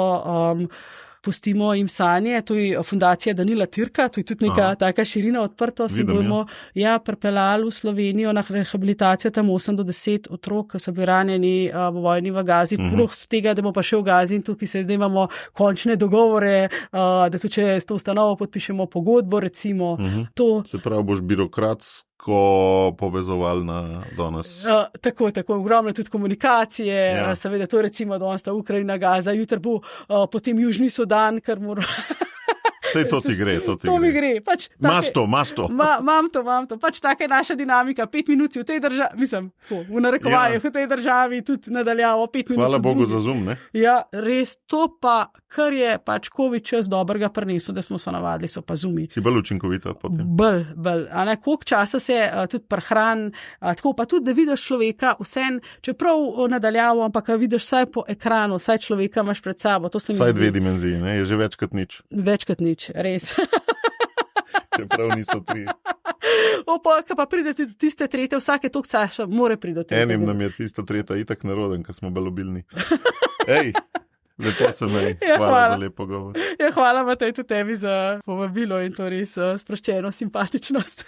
pustimo jim sanje, to je fundacija Danila Tirka, to je tudi neka taka širina odprtost. Bomo pripeljali v Slovenijo na rehabilitacijo tam 8 do 10 otrok, ki so bili ranjeni v vojni v Gazi. Prvo z tega, da bomo pa še v Gazi in tukaj se zdaj imamo končne dogovore, da tudi če s to ustanovo podpišemo pogodbo, recimo. Se pravi, boš birokratsko povezoval na danes. Tako, ogromno tudi komunikacije, seveda to recimo danes ta Ukrajina, Gaza, jutri bo potem Južni Sudan, kar mora... Sej to ti gre, to mi gre. Pač, Maš to. Imam to. Pač taka je naša dinamika. 5 minut v tej državi, mislim, v narekovajih v tej državi, tudi nadaljavo 5 minut. Hvala Bogu za Zoom, ne? Ja, res, to pa, kar je pač COVID čas dobrega prinesel, da smo se navadili, so pa Zoomi. Si bolj učinkovita potem. Bolj. A ne, koliko časa se tudi prehran, tako pa tudi, da vidiš človeka, vsem, čeprav nadaljavo, ampak vidiš vsaj po ekranu, vsaj človeka imaš pred sabo. Vsaj 2 dimenziji, ne? Je že več kot nič. Več kot nič. Res. Čeprav niso 3. Pa pridete do tiste tretje, vsake toliko časa mora priti. Enim nam je tista tretja itak naroden, ko smo balobilni. Ej, lepo se meni. Hvala za lep pogovor. Hvala Matej tudi tebi za povabilo in to res sproščeno simpatičnost.